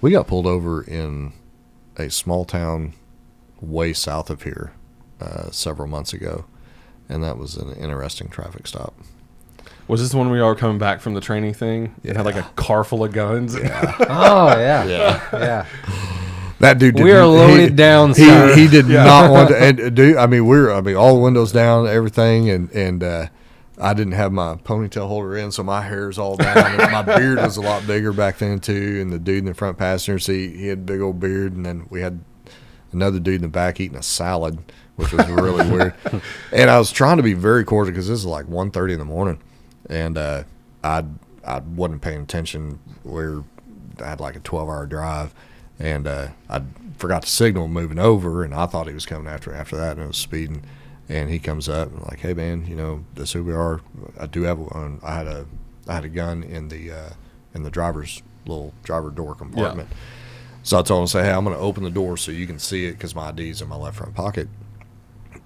Speaker 2: We got pulled over in a small town way south of here several months ago, and that was an interesting traffic stop.
Speaker 4: Was this the one we were coming back from the training thing? It had like a car full of guns.
Speaker 2: Yeah.
Speaker 3: Oh, yeah.
Speaker 2: Yeah. That dude.
Speaker 3: We are loaded down, sir.
Speaker 2: He did not want to. And dude, I mean, all the windows down, everything, and I didn't have my ponytail holder in, so my hair's all down. And my beard was a lot bigger back then too. And the dude in the front passenger seat, he had a big old beard, and then we had another dude in the back eating a salad, which was really weird. And I was trying to be very cordial because this is like 1:30 in the morning, and I wasn't paying attention. I had like a 12-hour drive, and I forgot to signal moving over, and I thought he was coming after that, and it was speeding. And he comes up and like, hey man, this is who we are. I do have one. I had a gun in the driver's little driver door compartment. Yeah. So I told him, hey, I'm going to open the door so you can see it because my ID's in my left front pocket.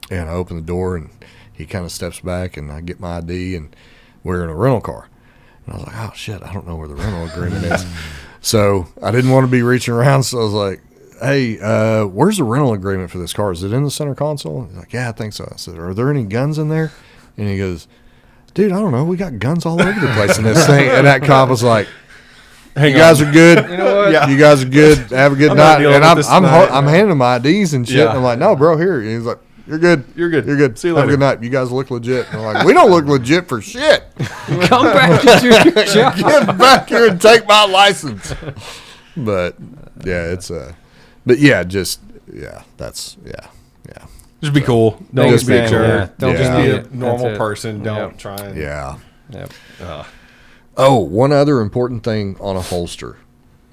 Speaker 2: And I open the door and he kind of steps back and I get my ID and we're in a rental car. And I was like, oh shit, I don't know where the rental agreement is. So I didn't want to be reaching around. So I was like, hey, where's the rental agreement for this car? Is it in the center console? He's like, yeah, I think so. I said, are there any guns in there? And he goes, dude, I don't know. We got guns all over the place in this thing. And that cop was like, you guys are good.
Speaker 3: You know what?
Speaker 4: Yeah.
Speaker 2: You guys are good. Have a good night. And I'm
Speaker 4: tonight.
Speaker 2: handing him my IDs and shit.
Speaker 4: Yeah.
Speaker 2: And I'm like, no, bro, here. And he's like, you're good.
Speaker 4: You're good.
Speaker 2: You're good.
Speaker 4: See you
Speaker 2: Have
Speaker 4: later.
Speaker 2: a good night. You guys look legit. And I'm like, we don't look legit for shit.
Speaker 3: Come back to your job.
Speaker 2: Get back here and take my license. But yeah,
Speaker 4: Just be cool. Don't
Speaker 2: Just
Speaker 4: be
Speaker 2: be
Speaker 4: a
Speaker 2: cool.
Speaker 4: jerk.
Speaker 3: Don't
Speaker 4: Just
Speaker 2: Yeah.
Speaker 4: be a
Speaker 3: That's
Speaker 4: normal
Speaker 3: it.
Speaker 4: person. Don't
Speaker 3: Yep.
Speaker 4: try and.
Speaker 2: yeah.
Speaker 3: Yep.
Speaker 2: Oh, one other important thing on a holster.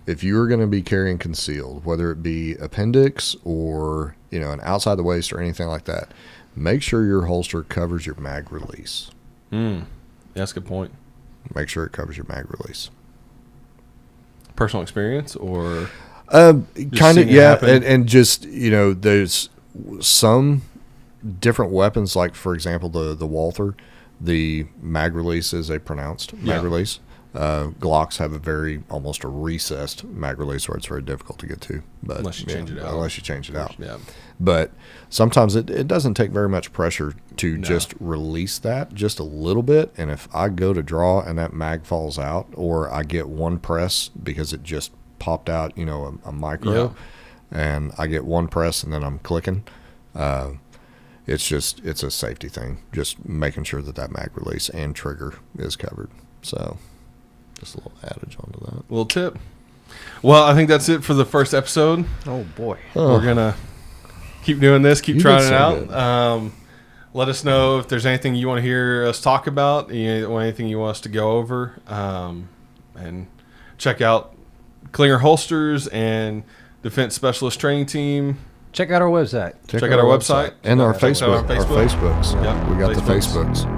Speaker 2: If you are going to be carrying concealed, whether it be appendix or, an outside the waist or anything like that, make sure your holster covers your mag release.
Speaker 4: That's a good point.
Speaker 2: Make sure it covers your mag release.
Speaker 4: Personal experience or
Speaker 2: Kind of,
Speaker 4: seeing it
Speaker 2: yeah.
Speaker 4: happen?
Speaker 2: And just, there's some different weapons, like, for example, the Walther, the mag release is a pronounced mag release. Glocks have almost a recessed mag release where it's very difficult to get to. But
Speaker 4: Unless you change it out.
Speaker 2: Unless you change it out.
Speaker 4: Yeah.
Speaker 2: But sometimes it doesn't take very much pressure to just release that just a little bit. And if I go to draw and that mag falls out, or I get one press because it just popped out, a micro, and I get one press and then I'm clicking, it's a safety thing. Just making sure that mag release and trigger is covered. So just a little adage onto that.
Speaker 4: Little tip. Well, I think that's it for the first episode.
Speaker 3: Oh, boy.
Speaker 4: We're going to keep doing this, keep
Speaker 2: You
Speaker 4: trying
Speaker 2: did
Speaker 4: it
Speaker 2: so
Speaker 4: out. Let us know if there's anything you want to hear us talk about, or anything you want us to go over. And check out Klinger Holsters and Defense Specialist Training Team.
Speaker 3: Check out our website.
Speaker 4: Check out our website.
Speaker 2: and our
Speaker 4: Check out
Speaker 2: Facebook.
Speaker 4: our
Speaker 2: Our Facebooks.
Speaker 4: Yeah,
Speaker 2: We got the
Speaker 4: Facebooks.
Speaker 2: Facebooks.